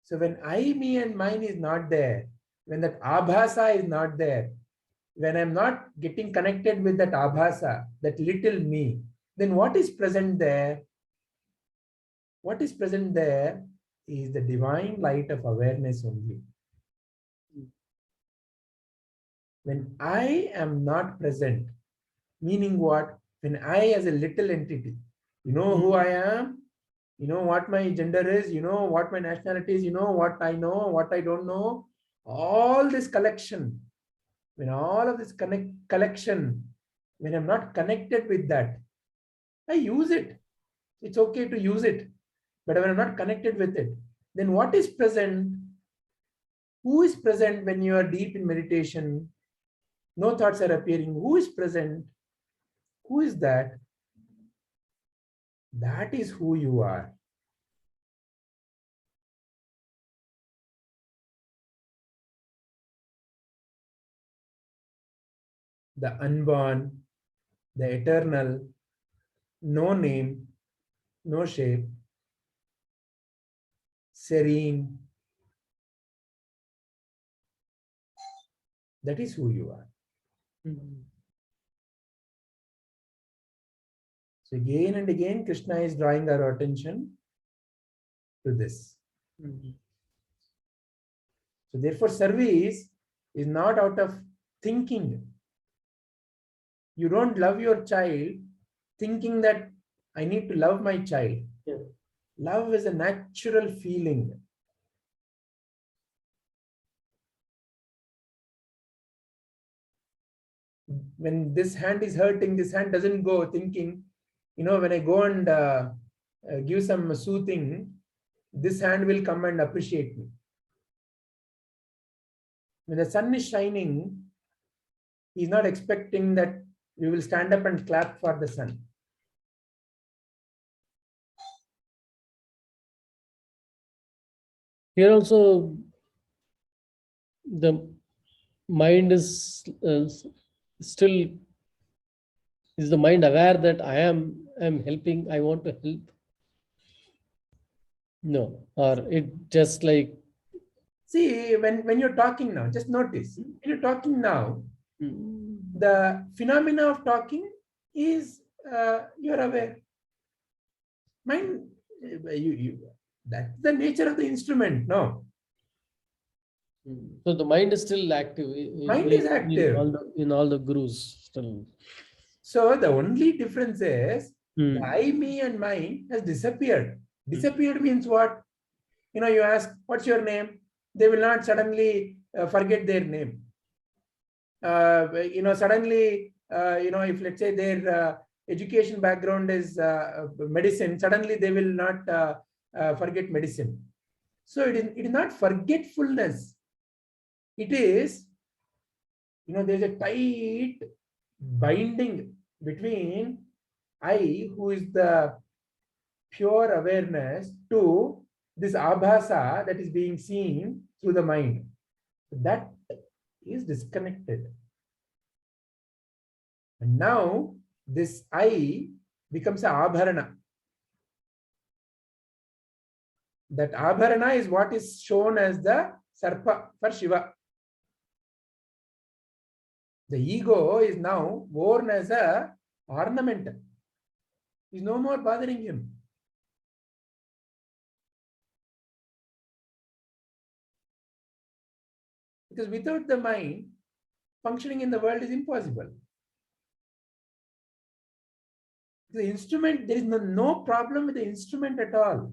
So when I, me and mine is not there, when that abhasa is not there, when I'm not getting connected with that abhasa, that little me, then what is present there? What is present there is the divine light of awareness only. When I am not present, meaning what? When I as a little entity, you know who I am, you know what my gender is, you know what my nationality is, you know what I know, what I don't know, all this collection, when all of this collection, when I'm not connected with that, I use it. It's okay to use it. But when I'm not connected with it, then what is present? Who is present when you are deep in meditation? No thoughts are appearing. Who is present? Who is that? That is who you are. The unborn, the eternal, no name, no shape, serene. That is who you are. So again and again, Krishna is drawing our attention to this. So therefore, service is not out of thinking. You don't love your child thinking that I need to love my child. Yeah. Love is a natural feeling. When this hand is hurting, this hand doesn't go thinking, you know, when I go and give some soothing, this hand will come and appreciate me. When the sun is shining, he's not expecting that we will stand up and clap for the sun. Here also, the mind is still, is the mind aware that I am helping, I want to help? No, or it just like, See, when you're talking now, just notice, when you're talking now, the phenomena of talking is you're aware. Mind, that's the nature of the instrument, no? so the mind is still active. Mind is active. In all the gurus still. So the only difference is Hmm. the I, me, and mine has disappeared. Disappeared means what? You ask, what's your name? They will not suddenly forget their name. Suddenly, if let's say their education background is medicine, suddenly they will not forget medicine. So it is not forgetfulness. It is, there's a tight binding between I, who is the pure awareness, to this abhasa that is being seen through the mind. That is disconnected. And now this I becomes a abharana. That abharana is what is shown as the sarpa for Shiva. The ego is now worn as a ornament. Is no more bothering him. Because without the mind, functioning in the world is impossible. The instrument, there is no problem with the instrument at all.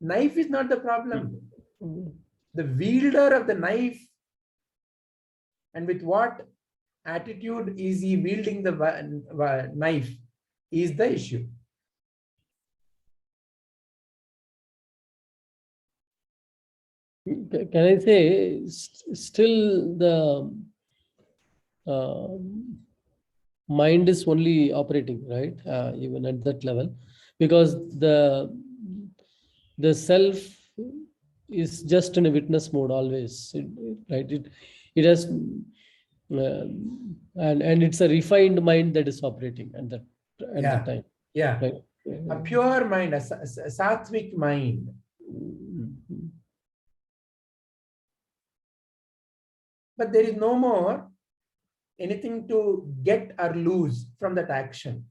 Knife is not the problem. The wielder of the knife, and with what attitude is he wielding the knife, is the issue. Can I say still the mind is only operating, right? Even at that level, because the self is just in a witness mode always, right? It has and it's a refined mind that is operating at that time. Yeah. Right? A pure mind, a sattvic mind. But there is no more anything to get or lose from that action.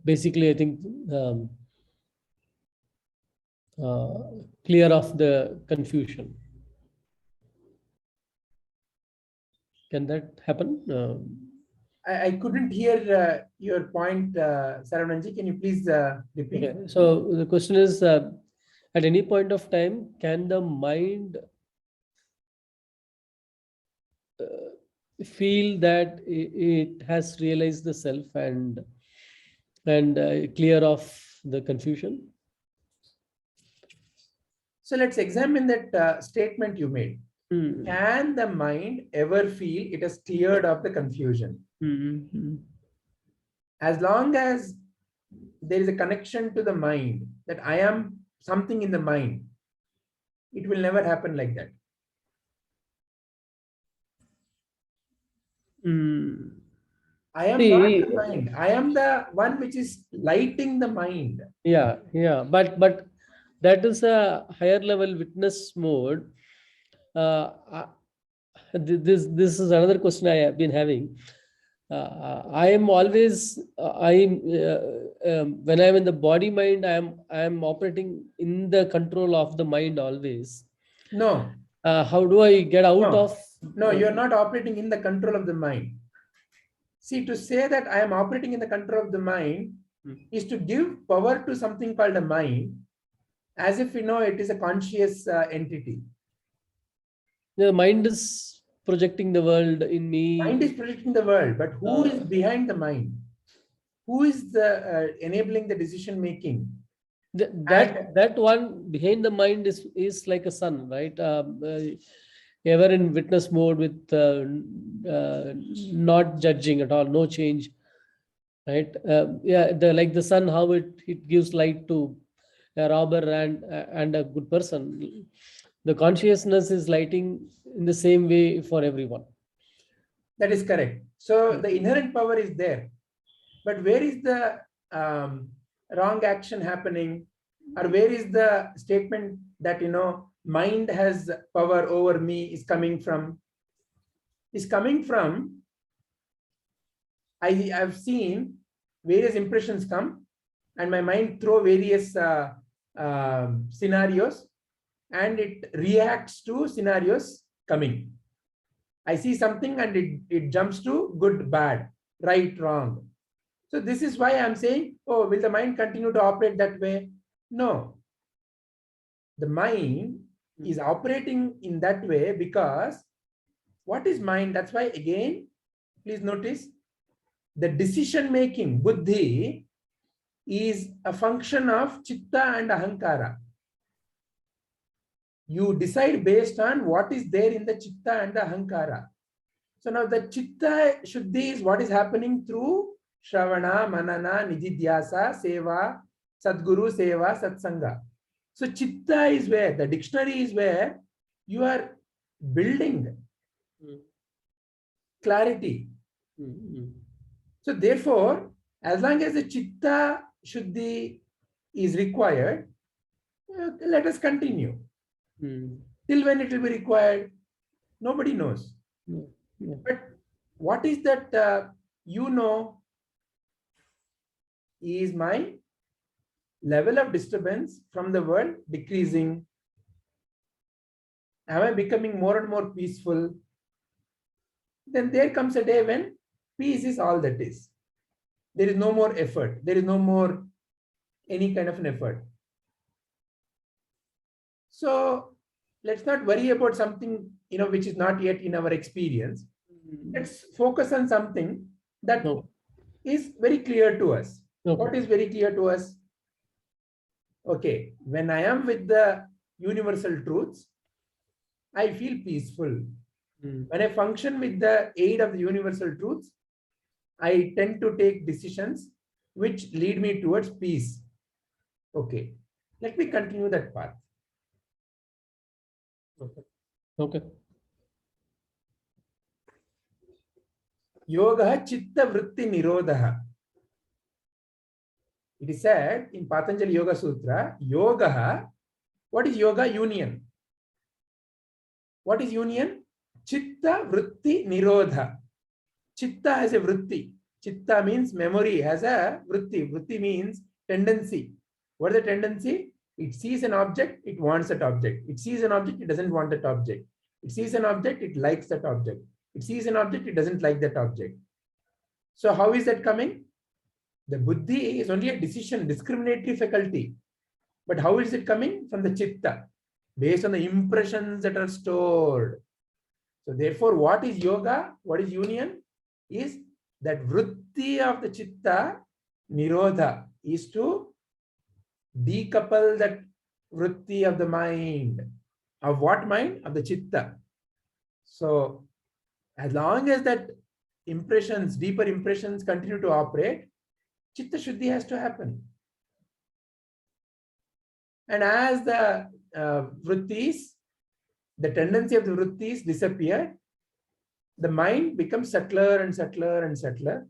Basically, I think clear of the confusion. Can that happen? I couldn't hear your point, Saravananji. Can you please repeat? Okay. So the question is, at any point of time, can the mind feel that it has realized the self and clear off the confusion? So let's examine that statement you made. Can the mind ever feel it has cleared up the confusion? As long as there is a connection to the mind, that I am something in the mind, it will never happen like that. I am not the mind. I am the one which is lighting the mind. Yeah. But that is a higher level witness mode. This is another question I have been having. I am always when I'm in the body mind, I am operating in the control of the mind always. No. How do I get out of? No, you are not operating in the control of the mind. See, to say that I am operating in the control of the mind is to give power to something called a mind, as if it is a conscious entity. The mind is projecting the world in me. Mind is projecting the world, but who is behind the mind? Who is the enabling the decision making? That one behind the mind is like a sun, right? Ever in witness mode with not judging at all, no change, right? Yeah, like the sun, how it gives light to a robber and a good person. The consciousness is lighting in the same way for everyone. That is correct. So the inherent power is there, but where is the wrong action happening, or where is the statement that mind has power over me is coming from? I've seen various impressions come, and my mind throw various scenarios, and it reacts to scenarios coming. I see something and it jumps to good, bad, right, wrong. So this is why I'm saying, oh, will the mind continue to operate that way? No. The mind is operating in that way because what is mind? That's why, again, please notice the decision making, buddhi, is a function of chitta and ahankara. You decide based on what is there in the chitta and the ahankara. So now the chitta shuddhi is what is happening through shravana, manana, nididhyasa, seva, sadguru, seva, satsanga. So chitta is where, the dictionary is where you are building clarity. So therefore, as long as the chitta shuddhi is required, let us continue. Till when it will be required, nobody knows. But what is that is my level of disturbance from the world decreasing? Am I becoming more and more peaceful? Then there comes a day when peace is all that is. There is no more effort. There is no more any kind of an effort. So let's not worry about something which is not yet in our experience. Let's focus on something that is very clear to us. What is very clear to us? Okay, when I am with the universal truths, I feel peaceful. When I function with the aid of the universal truths, I tend to take decisions which lead me towards peace. Okay, let me continue that path. Okay. Yoga chitta vritti nirodha. It is said in Patanjali Yoga Sutra, yoga, what is yoga? Union. What is union? Chitta vritti nirodha. Chitta has a vritti. Chitta means memory, has a vritti. Vritti means tendency. What is the tendency? It sees an object, it wants that object. It sees an object, it doesn't want that object. It sees an object, it likes that object. It sees an object, it doesn't like that object. So how is that coming? The buddhi is only a decision, discriminatory faculty. But how is it coming? From the chitta, based on the impressions that are stored. So therefore, what is yoga? What is union? Is that vritti of the chitta, nirodha, is to decouple that vritti of the mind. Of what mind? Of the chitta. So as long as that impressions, deeper impressions continue to operate, chitta shuddhi has to happen. And as the vrittis, the tendency of the vrittis disappear, the mind becomes subtler and subtler and subtler.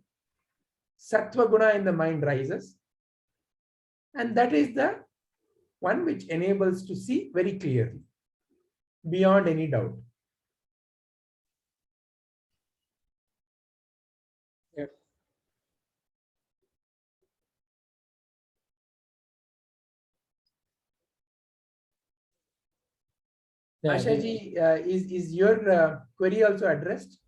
Sattva guna in the mind rises. And that is the one which enables to see very clearly, beyond any doubt. Yes. Yeah, Ashaji, is your query also addressed?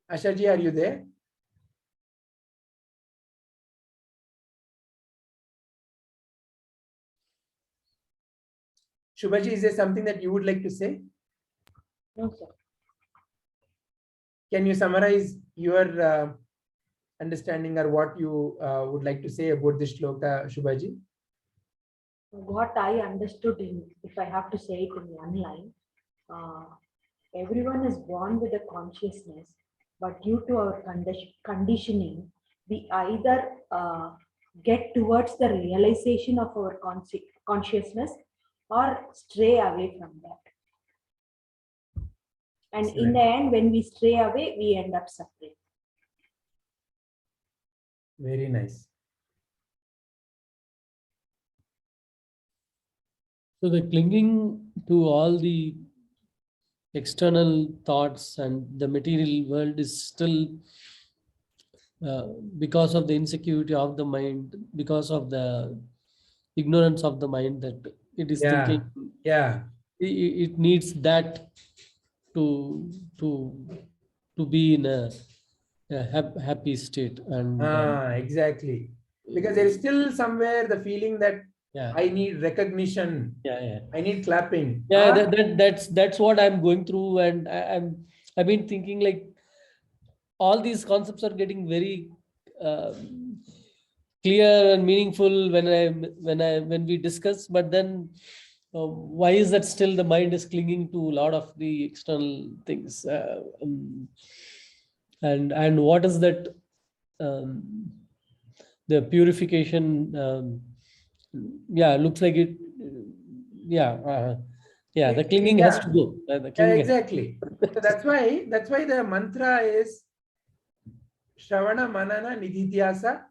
Ashaji, are you there? Shubhaji, is there something that you would like to say? No, sir. can you summarize your understanding or what you would like to say about this shloka, Shubhaji? What I understood, if I have to say it in one line, everyone is born with a consciousness, but due to our conditioning, we either get towards the realization of our consciousness or stray away from that. And in the end, when we stray away, we end up suffering. Very nice. So the clinging to all the external thoughts and the material world is still because of the insecurity of the mind, because of the ignorance of the mind that it is thinking. Yeah. It needs that to be in a happy state. And exactly. Because there is still somewhere the feeling that I need recognition. I need clapping. That's what I'm going through, and I've been thinking like all these concepts are getting very clear and meaningful when we discuss, but then why is that still the mind is clinging to a lot of the external things, and what is that the purification looks like it the clinging has to go. Exactly. So that's why the mantra is Shravana Manana Nidhityasa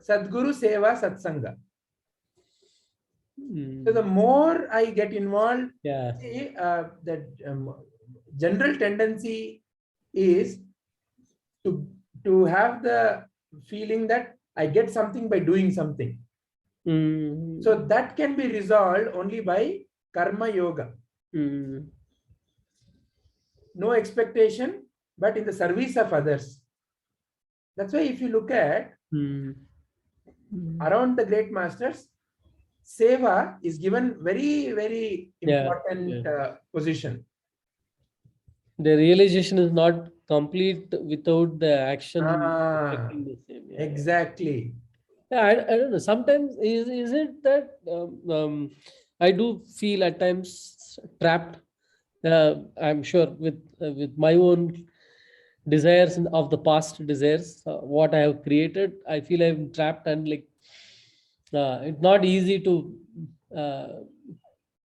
Sadguru Seva Satsanga. So the more I get involved, the general tendency is to have the feeling that I get something by doing something. So that can be resolved only by karma yoga. No expectation, but in the service of others. That's why if you look at around the great masters, seva is given very, very important position. The realization is not complete without the action. Exactly. I don't know. Sometimes is it that I do feel at times trapped. I'm sure with my own desires of the past desires, what I have created, I feel I'm trapped, and like it's not easy to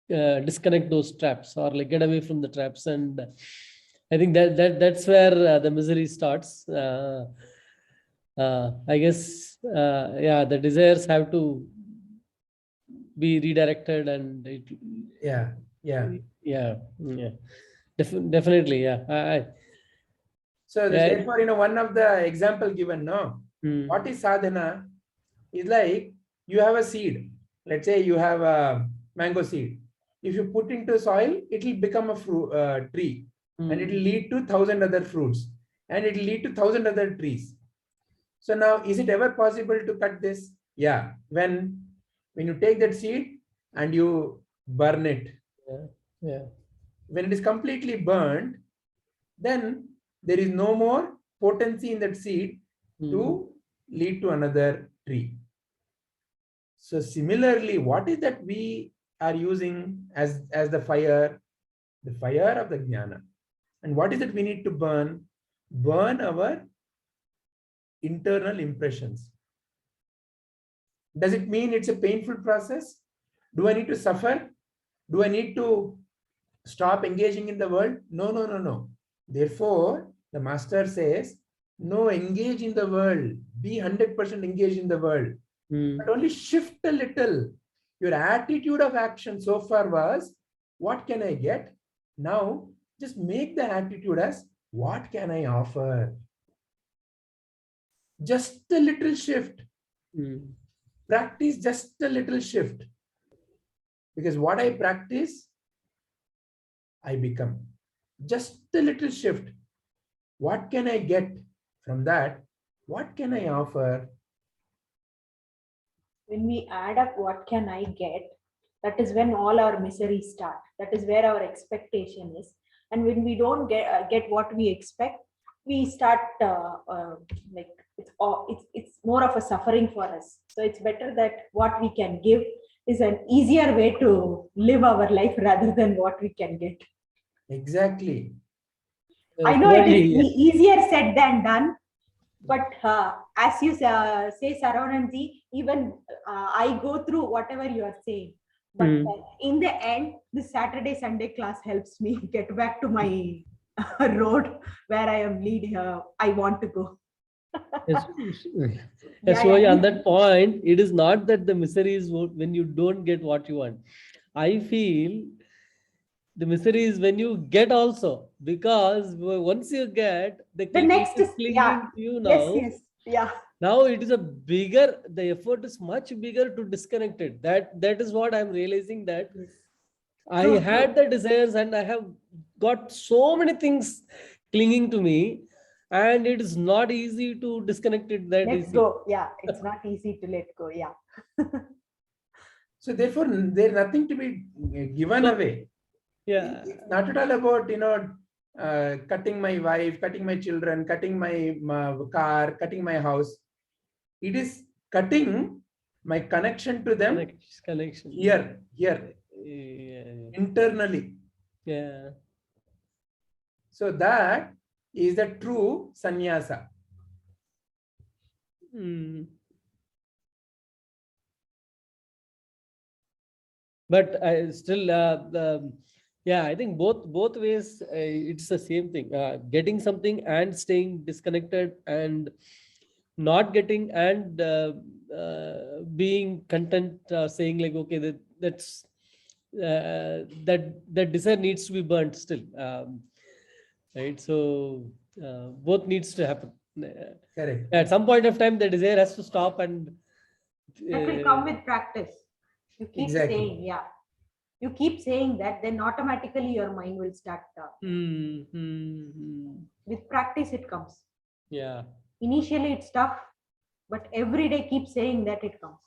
disconnect those traps or like get away from the traps, and I think that's where the misery starts. I guess the desires have to be redirected, and definitely So therefore, one of the example given, what is sadhana is like you have a seed. Let's say you have a mango seed. If you put into soil, it will become a tree, and it will lead to 1,000 other fruits, and it will lead to 1,000 other trees. So now, is it ever possible to cut this? Yeah. When you take that seed and you burn it. When it is completely burned, then there is no more potency in that seed to lead to another tree. So similarly, what is that we are using as the fire? The fire of the jnana. And what is it we need to burn? Burn our internal impressions. Does it mean it's a painful process? Do I need to suffer? Do I need to stop engaging in the world? No. Therefore, the master says, no, engage in the world. Be 100% engaged in the world. But only shift a little. Your attitude of action so far was, what can I get? Now, just make the attitude as, what can I offer? Just a little shift. Practice just a little shift. Because what I practice, I become. Just a little shift. What can I get from that? What can I offer? When we add up what can I get, that is when all our misery starts. That is where our expectation is. And when we don't get what we expect, we start like it's more of a suffering for us. So it's better that what we can give is an easier way to live our life rather than what we can get. Exactly. I know it is easier said than done, but as you say, Saravananji, even I go through whatever you are saying. But in the end, this Saturday, Sunday class helps me get back to my road where I am leading. I want to go. So on that point, it is not that the misery is when you don't get what you want. I feel the misery is when you get also, because once you get, the next is clinging to you now. Yes, yeah. Now it is the effort is much bigger to disconnect it. That is what I'm realizing, that I had the desires and I have got so many things clinging to me, and it is not easy to disconnect it. Let's go. Yeah, it's not easy to let go. Yeah. So therefore, there's nothing to be given away. Yeah. It's not at all about, cutting my wife, cutting my children, cutting my car, cutting my house. It is cutting my connection to them. Connection. Here. Yeah. Internally. Yeah. So that is the true sannyasa. But I still, I think both ways, it's the same thing. Getting something and staying disconnected, and not getting and being content, saying like, okay, that's that desire needs to be burnt still, right? So both needs to happen. Correct. At some point of time, the desire has to stop, and that will come with practice. You keep saying, you keep saying that, then automatically your mind will start. With practice, it comes. Yeah. Initially, it's tough, but every day keep saying that, it comes.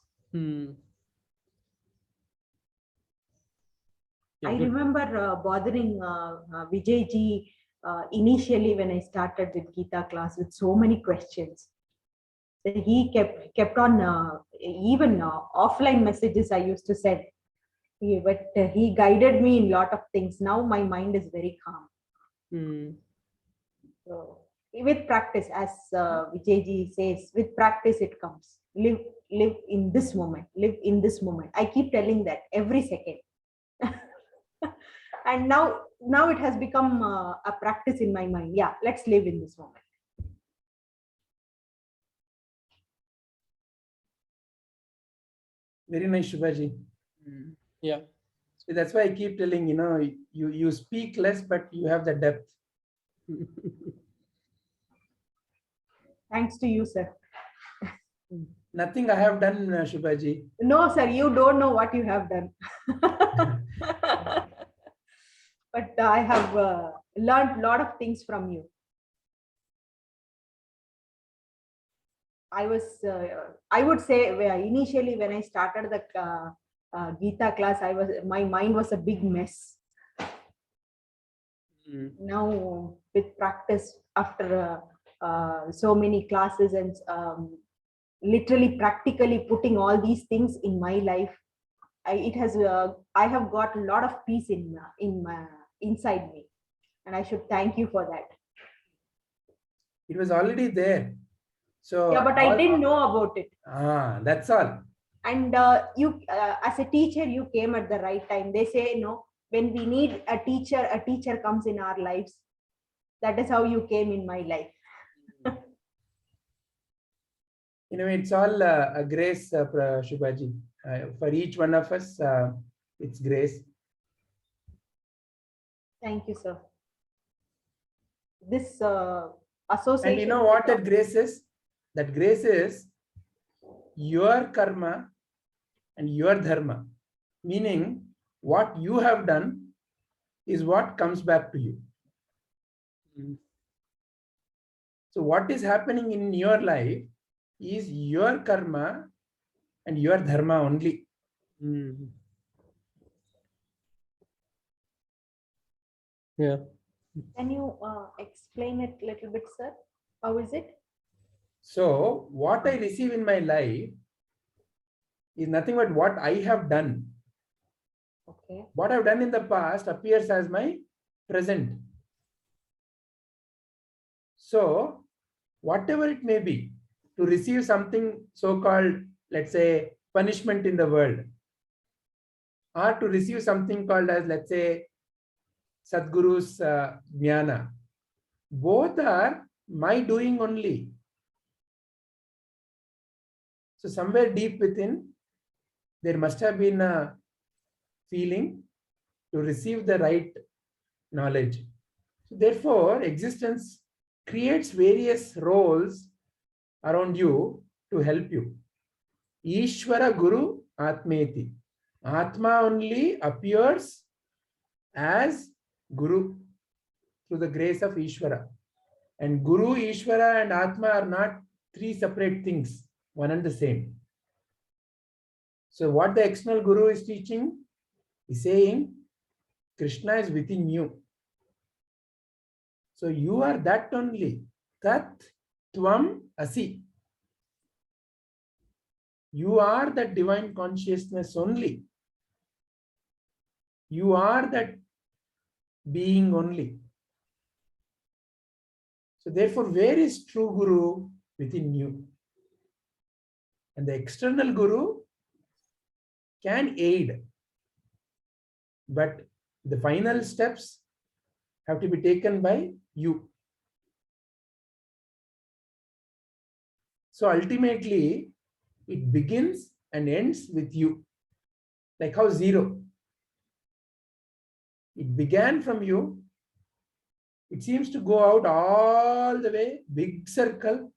I remember bothering Vijayji initially when I started with Gita class with so many questions. He kept on even offline messages I used to send. But he guided me in a lot of things. Now my mind is very calm. So with practice, as Vijayji says, with practice it comes. Live in this moment. Live in this moment. I keep telling that every second. And now it has become a practice in my mind. Yeah, let's live in this moment. Very nice, Shubhaji. Yeah. So that's why I keep telling, you speak less, but you have the depth. Thanks to you, sir. Nothing I have done, Shubhaji. No, sir, you don't know what you have done. But I have learned a lot of things from you. I would say, initially when I started the Gita class, my mind was a big mess. Now with practice, after so many classes and literally practically putting all these things in my life, I have got a lot of peace inside me, and I should thank you for that. It was already there. So yeah, but I didn't know about it. That's all. And you, as a teacher, you came at the right time. They say, when we need a teacher comes in our lives. That is how you came in my life. It's all a grace, Shubhaji. For each one of us, it's grace. Thank you, sir. This association. And you know what that grace is? That grace is your karma and your dharma. Meaning, what you have done is what comes back to you. So what is happening in your life is your karma and your dharma only. Yeah. Can you explain it a little bit, sir? How is it? So what I receive in my life is nothing but what I have done. Okay. What I've done in the past appears as my present. So whatever it may be, to receive something so-called, let's say, punishment in the world, or to receive something called as, let's say, Sadguru's jnana, both are my doing only. So somewhere deep within, there must have been a feeling to receive the right knowledge. So therefore, existence creates various roles around you to help you. Ishvara Guru Atmeti. Atma only appears as Guru through the grace of Ishvara. And Guru, Ishvara and Atma are not three separate things, one and the same. So what the external Guru is teaching is saying, Krishna is within you. So you are that only. Tat Tvam Asi. You are that divine consciousness only. You are that being only. So therefore, where is true Guru? Within you. And the external Guru can aid. But the final steps have to be taken by you. So ultimately, it begins and ends with you. Like how zero. It began from you. It seems to go out all the way, big circle.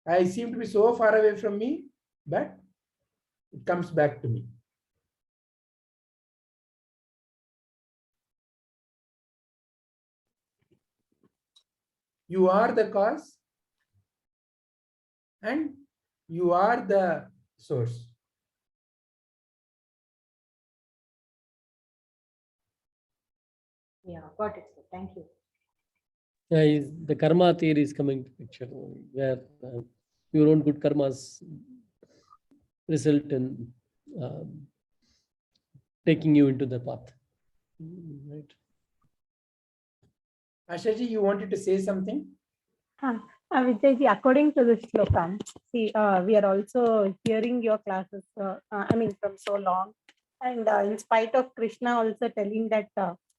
I seem to be so far away from me, but it comes back to me. You are the cause and you are the source. Yeah, got it, sir. Thank you. The karma theory is coming to picture, where your own good karmas result in taking you into the path. Right. Ashaji, you wanted to say something? Vijayji, according to the shloka, see, we are also hearing your classes, from so long. And in spite of Krishna also telling that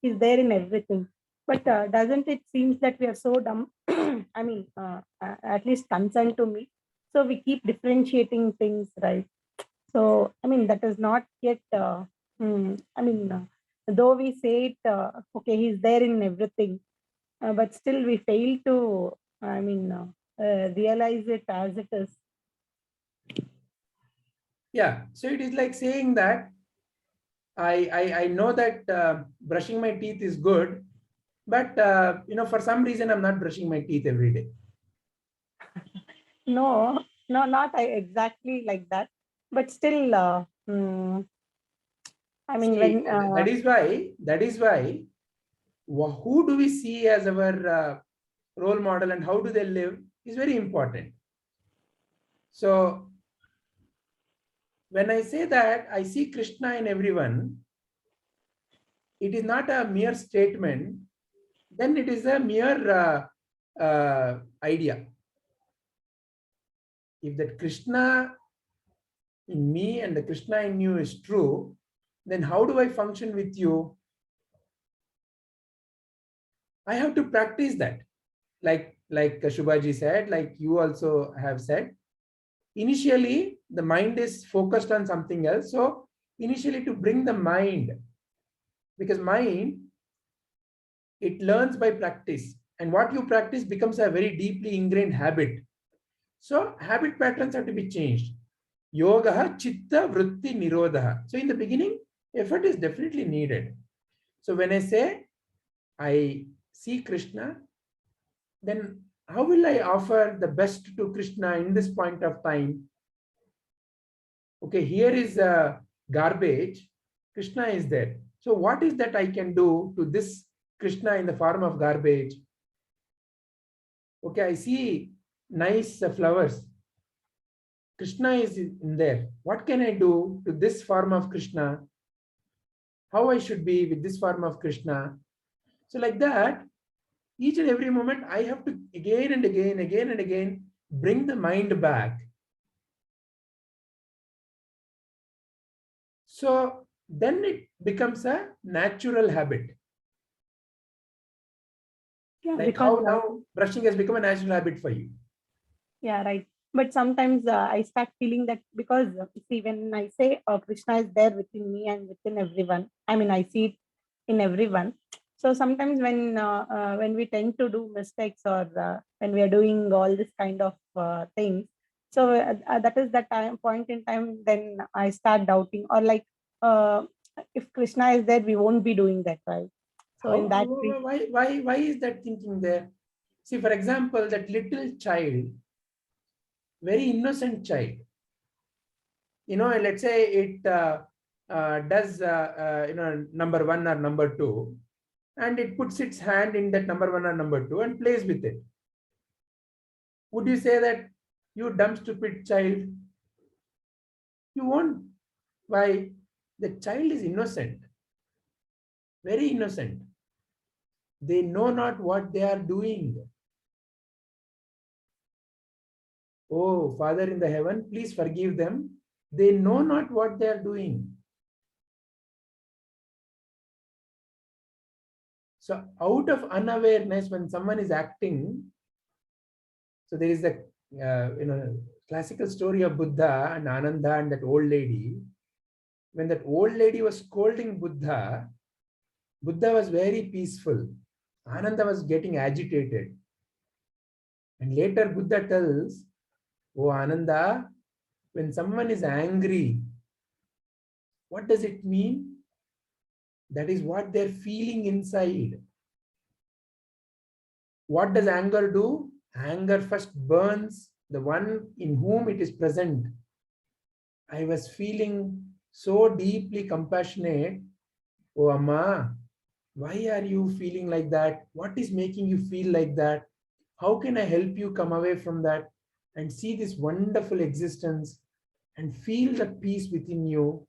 he's there in everything. But doesn't it seem that we are so dumb? At least concerned to me. So we keep differentiating things, right? So, that is not yet, though we say it, okay, he's there in everything, but still we fail to, realize it as it is. Yeah, so it is like saying that I know that brushing my teeth is good, but for some reason I'm not brushing my teeth every day. No, not exactly like that, but still, See, when that is why who do we see as our role model and how do they live is very important. So when I say that I see Krishna in everyone, it is not a mere statement, then it is a mere idea. If that Krishna in me and the Krishna in you is true, then how do I function with you? I have to practice that. Like Shubhaji said, like you also have said, initially the mind is focused on something else. So initially to bring the mind, because mind, it learns by practice, and what you practice becomes a very deeply ingrained habit. So habit patterns have to be changed. Yoga chitta vritti nirodha. So in the beginning, effort is definitely needed. So when I say I see Krishna, then how will I offer the best to Krishna in this point of time? Okay, here is garbage. Krishna is there. So what is that I can do to this Krishna in the form of garbage. Okay, I see nice flowers. Krishna is in there. What can I do to this form of Krishna? How I should be with this form of Krishna? So like that, each and every moment I have to again and again bring the mind back. So then it becomes a natural habit. Yeah, Like because how now brushing has become a natural habit for you. yeah, right. But sometimes I start feeling that because see, when I say Krishna is there within me and within everyone, I mean, I see it in everyone. So sometimes when we tend to do mistakes or when we are doing all this kind of things, so that is the time point in time. Then I start doubting, or like if Krishna is there, we won't be doing that, right? So in that way, Why is that thinking there? See, for example, that little child, very innocent child, let's say it does number one or number two, and it puts its hand in that number one or number two and plays with it. Would you say that, you dumb stupid child? You won't. Why? The child is innocent, very innocent. They know not what they are doing. Oh, Father in the heaven, please forgive them. They know not what they are doing. So out of unawareness, when someone is acting, so there is a classical story of Buddha and Ananda and that old lady. When that old lady was scolding Buddha, Buddha was very peaceful. Ananda was getting agitated. And later Buddha tells, oh Ananda, when someone is angry, what does it mean? That is what they're feeling inside. What does anger do? Anger first burns the one in whom it is present. I was feeling so deeply compassionate. Oh Amma, why are you feeling like that? What is making you feel like that? How can I help you come away from that and see this wonderful existence and feel the peace within you?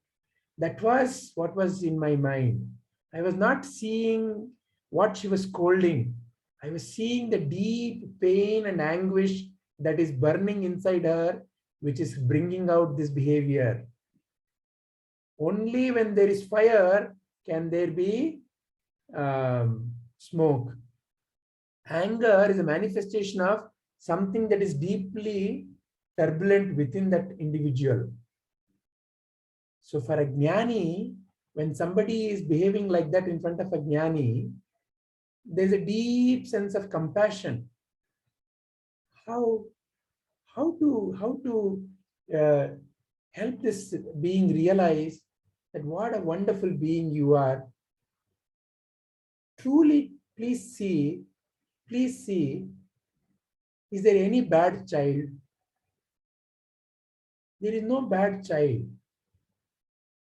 That was what was in my mind. I was not seeing what she was scolding. I was seeing the deep pain and anguish that is burning inside her, which is bringing out this behavior. Only when there is fire can there be smoke. Anger is a manifestation of something that is deeply turbulent within that individual. So for a jnani, when somebody is behaving like that in front of a jnani, there's a deep sense of compassion. How to help this being realize that what a wonderful being you are. Truly, please see, is there any bad child? There is no bad child.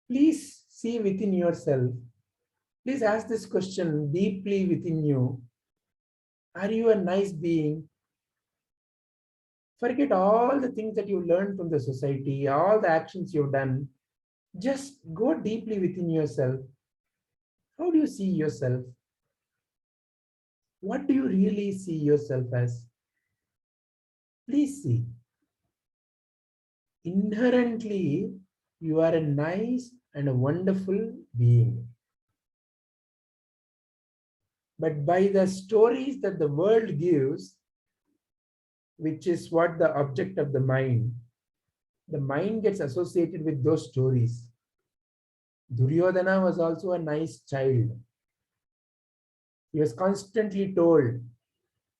Please see within yourself. Please ask this question deeply within you. Are you a nice being? Forget all the things that you learned from the society, all the actions you've done. Just go deeply within yourself. How do you see yourself? What do you really see yourself as? Please see. Inherently, you are a nice and a wonderful being. But by the stories that the world gives, which is what the object of the mind gets associated with those stories. Duryodhana was also a nice child. He was constantly told,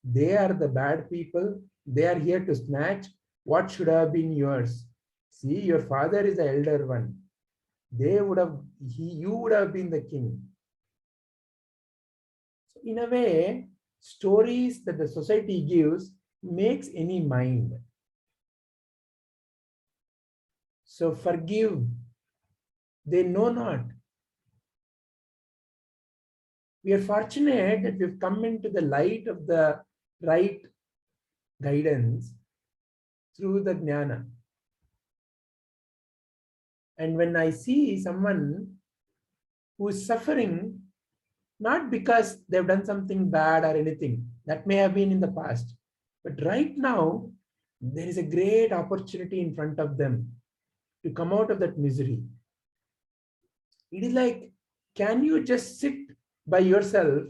they are the bad people, they are here to snatch what should have been yours. See, your father is the elder one. You would have been the king. So in a way, stories that the society gives makes any mind. So forgive. They know not. We are fortunate that we've come into the light of the right guidance through the jnana. And when I see someone who is suffering, not because they've done something bad or anything, that may have been in the past, but right now, there is a great opportunity in front of them to come out of that misery. It is like, can you just sit by yourself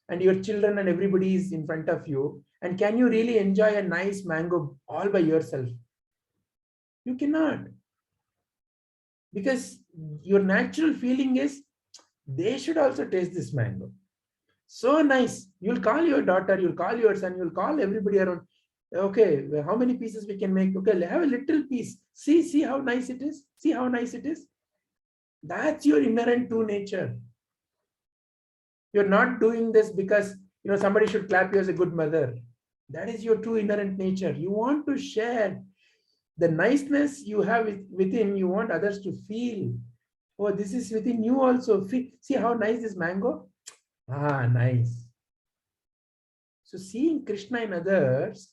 and your children and everybody is in front of you, and can you really enjoy a nice mango all by yourself? You cannot. Because your natural feeling is, they should also taste this mango. So nice. You'll call your daughter, you'll call your son, you'll call everybody around. Okay, how many pieces we can make? Okay, have a little piece. See how nice it is. See how nice it is. That's your inherent true nature. You're not doing this because somebody should clap you as a good mother. That is your true inherent nature. You want to share the niceness you have within. You want others to feel, oh, this is within you also. See how nice this mango? Ah, nice. So seeing Krishna in others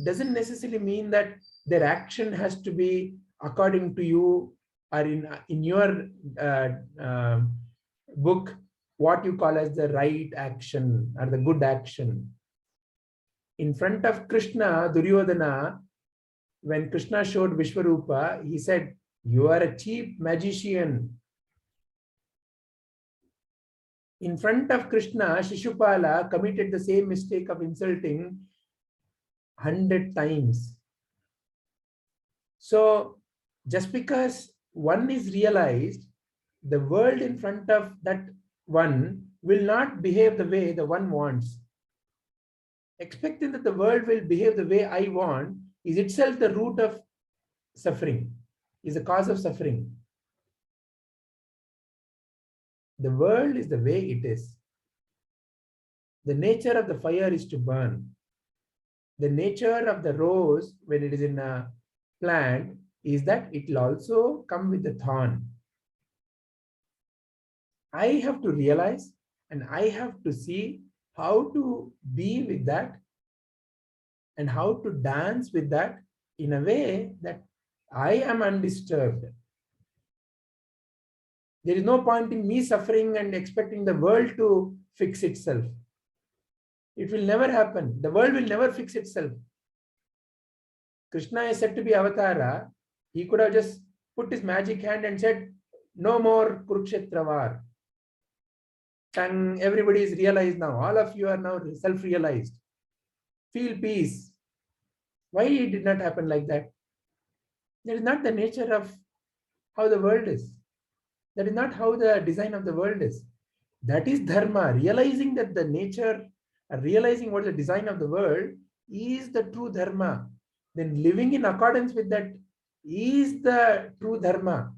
doesn't necessarily mean that their action has to be according to you, or in your book, what you call as the right action or the good action. In front of Krishna, Duryodhana, when Krishna showed Vishwarupa, he said, you are a cheap magician. In front of Krishna, Shishupala committed the same mistake of insulting 100 times. So just because one is realized, the world in front of that one will not behave the way the one wants. Expecting that the world will behave the way I want is itself the root of suffering, is the cause of suffering. The world is the way it is. The nature of the fire is to burn. The nature of the rose, when it is in a plant, is that it will also come with the thorn. I have to realize and I have to see how to be with that and how to dance with that in a way that I am undisturbed. There is no point in me suffering and expecting the world to fix itself. It will never happen. The world will never fix itself. Krishna is said to be Avatara. He could have just put his magic hand and said, no more Kurukshetra war. And everybody is realized now. All of you are now self-realized. Feel peace. Why it did not happen like that? That is not the nature of how the world is. That is not how the design of the world is. That is dharma. Realizing that the nature, realizing what the design of the world is the true dharma. Then living in accordance with that is the true dharma.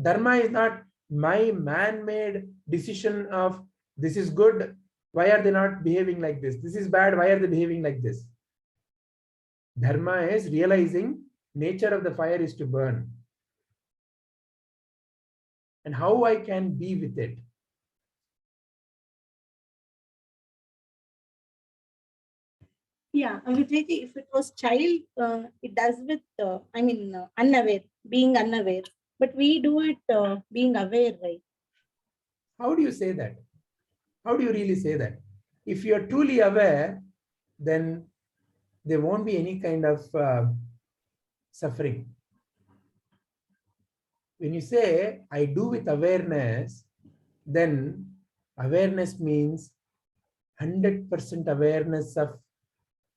Dharma is not my man-made decision of this is good, why are they not behaving like this? This is bad, why are they behaving like this? Dharma is realizing nature of the fire is to burn. And how I can be with it. Yeah, Vijayji, if it was child, it does with, unaware, being unaware. But we do it being aware, right? How do you say that? How do you really say that? If you are truly aware, then there won't be any kind of suffering. When you say, I do with awareness, then awareness means 100% awareness of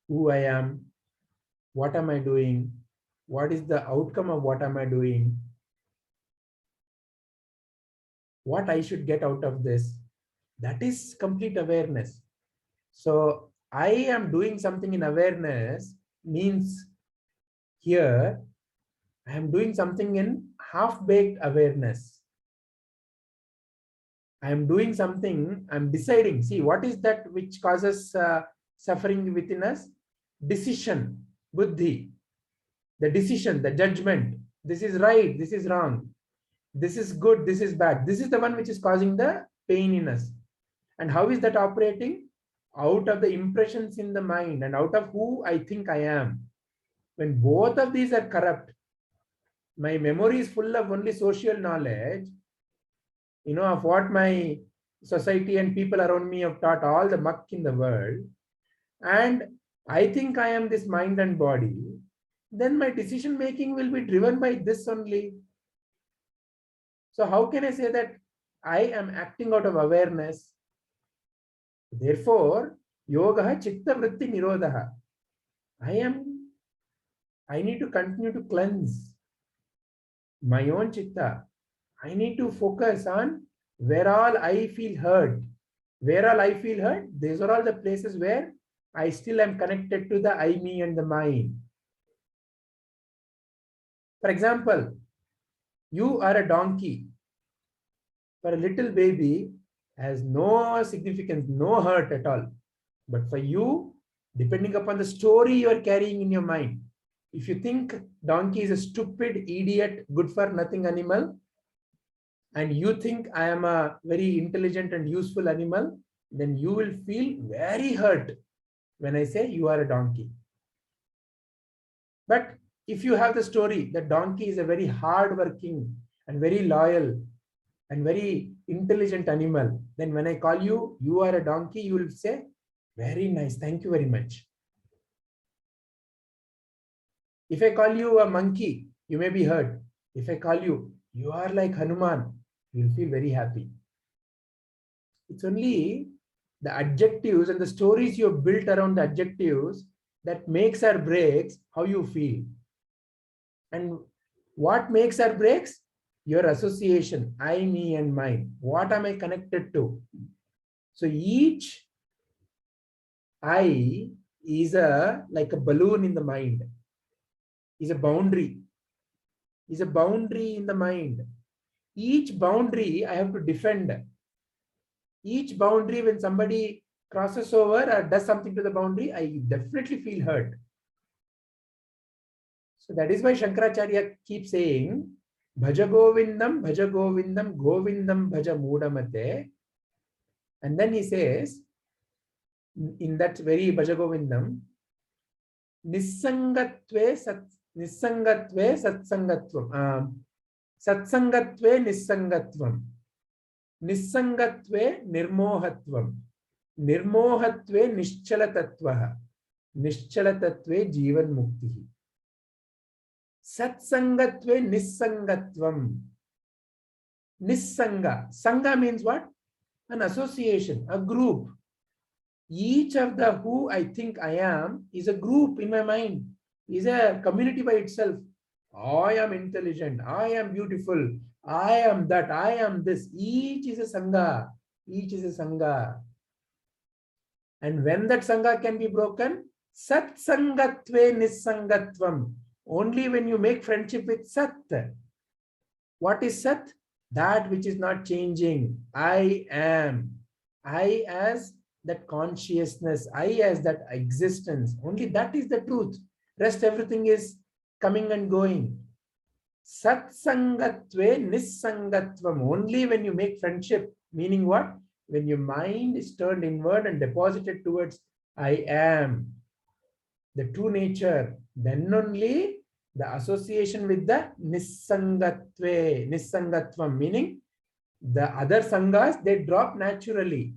who I am, what am I doing, what is the outcome of what am I doing, what I should get out of this. That is complete awareness. So I am doing something in awareness means here I am doing something in half-baked awareness. I am doing something, I'm deciding. See, what is that which causes suffering within us? Decision, buddhi, the decision, the judgment. This is right, this is wrong. This is good, this is bad. This is the one which is causing the pain in us. And how is that operating? Out of the impressions in the mind and out of who I think I am. When both of these are corrupt, my memory is full of only social knowledge, of what my society and people around me have taught, all the muck in the world, and I think I am this mind and body, then my decision making will be driven by this only. So how can I say that I am acting out of awareness? Therefore, yoga chitta vritti nirodha. I need to continue to cleanse my own chitta. I need to focus on where all I feel hurt. Where all I feel hurt, these are all the places where I still am connected to the I, me and the mine. For example, you are a donkey. For a little baby, has no significance, no hurt at all. But for you, depending upon the story you are carrying in your mind, if you think donkey is a stupid, idiot, good for nothing animal, and you think I am a very intelligent and useful animal, then you will feel very hurt when I say you are a donkey. But if you have the story that donkey is a very hard-working and very loyal and very intelligent animal, then when I call you, you are a donkey, you will say, very nice, thank you very much. If I call you a monkey, you may be hurt. If I call you, you are like Hanuman, you will feel very happy. It's only the adjectives and the stories you have built around the adjectives that makes or breaks how you feel. And what makes or breaks? Your association, I, me and mine. What am I connected to? So each I is like a balloon in the mind, is a boundary in the mind. Each boundary I have to defend. Each boundary, when somebody crosses over or does something to the boundary, I definitely feel hurt. So that is why Shankaracharya keeps saying, Bhaja Govindam, Govindam Bhaja Mudamate. And then he says, in that very Bhaja Govindam, Nissangatve Satsangatvam. Satsangatve Nissangatvam. Nissangatve Nirmohatvam. Nirmohatve Nischalatatvaha. Nischalatatve Jivan Muktihi. Satsangatve Nissangatvam. Nissanga. Sangha means what? An association, a group. Each of the who I think I am is a group in my mind, is a community by itself. I am intelligent, I am beautiful, I am that, I am this. Each is a sangha. Each is a sangha. And when that sangha can be broken, sat sangatve nissangatvam. Only when you make friendship with Sat. What is Sat? That which is not changing. I am. I as that consciousness. I as that existence. Only that is the truth. Rest everything is coming and going. Sat sangatve nissangatvam. Only when you make friendship. Meaning what? When your mind is turned inward and deposited towards I am, the true nature, then only the association with the nissangatve, nissangatvam, meaning the other sanghas, they drop naturally.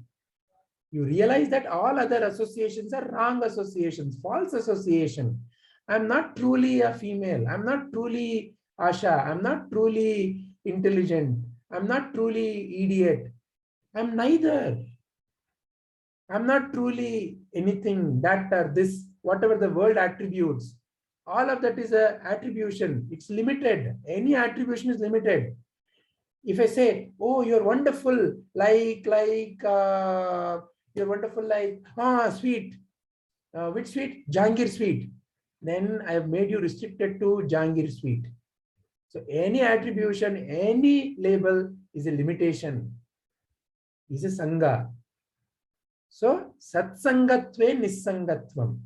You realize that all other associations are wrong associations, false association. I'm not truly a female. I'm not truly Asha. I'm not truly intelligent. I'm not truly idiot. I'm neither. I'm not truly anything, that or this, whatever the world attributes. All of that is an attribution. It's limited. Any attribution is limited. If I say, oh, you're wonderful, you're wonderful, sweet. Which sweet? Jangir sweet. Then I have made you restricted to Jangir sweet. So any attribution, any label is a limitation, is a sangha. So satsangatve nissangatvam.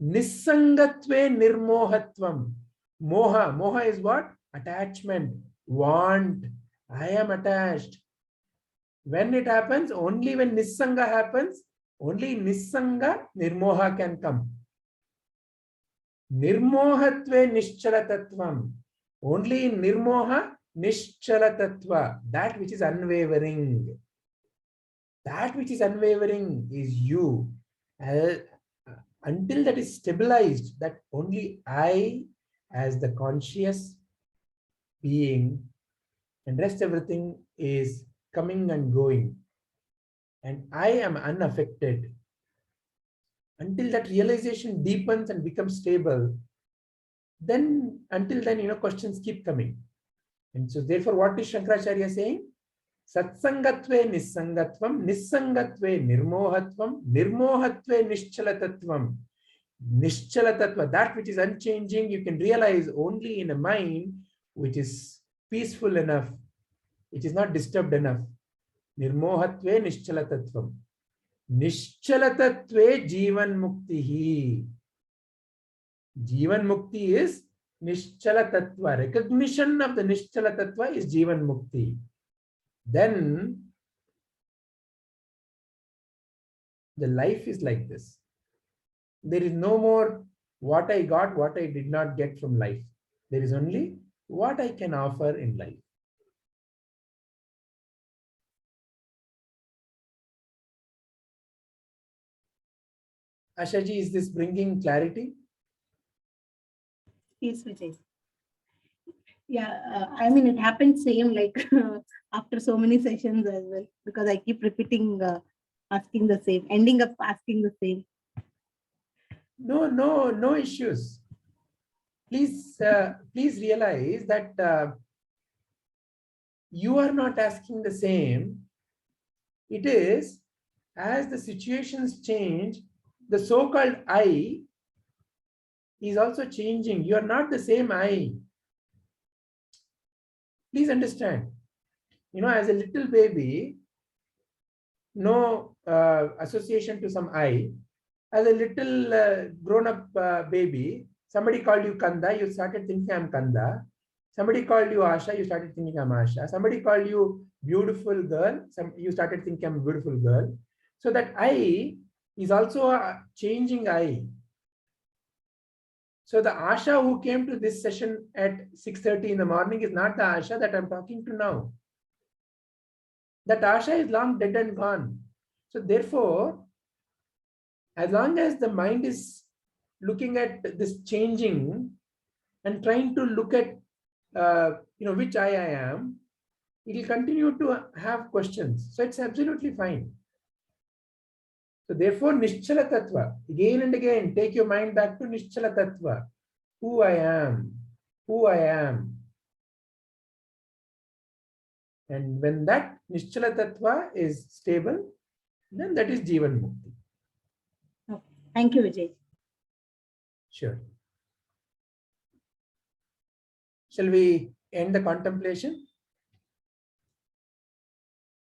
Nissangatve nirmohatvam. Moha. Moha is what? Attachment. Want. I am attached. When it happens, only when Nissanga happens, only Nissanga Nirmoha can come. Nirmohatve Nischala Tattvam. Only in Nirmoha Nischala Tattva. That which is unwavering. That which is unwavering is you. Until that is stabilized, that only I as the conscious being and rest everything is coming and going. And I am unaffected. Until that realization deepens and becomes stable, then until then, questions keep coming. And so therefore, what is Shankaracharya saying? Satsangatve nissangatvam, nissangatve nirmohatvam, nirmohatve nischalatatvam. Nischalatatva, that which is unchanging, you can realize only in a mind which is peaceful enough, which is not disturbed enough. Nirmohatve nischalatatvam. Nischalatatve jivan muktihi. Jivan mukti is nischalatatva. Recognition of the nischalatatva is jivan mukti. Then the life is like this. There is no more what I got, what I did not get from life. There is only what I can offer in life. Ashaji, is this bringing clarity? Yes, Vijay. Yeah, I mean, it happens same like after so many sessions as well, because I keep repeating, asking the same, ending up asking the same. No issues. Please realize that you are not asking the same. It is as the situations change, the so-called I is also changing. You are not the same I. Please understand. As a little baby, no association to some I. As a little grown-up baby, somebody called you Kanda, you started thinking I'm Kanda. Somebody called you Asha, you started thinking I'm Asha. Somebody called you beautiful girl, you started thinking I'm a beautiful girl. So that I is also a changing I. So the Asha who came to this session at 6:30 in the morning is not the Asha that I'm talking to now. That Asha is long dead and gone. So therefore, as long as the mind is looking at this changing and trying to look at which I am, it will continue to have questions. So it's absolutely fine. So therefore, Nischala Tattva, again and again, take your mind back to Nischala Tattva. Who I am, who I am. And when that Nischala Tattva is stable, then that is Jivan Mukti. Okay. Thank you, Vijay. Sure. Shall we end the contemplation?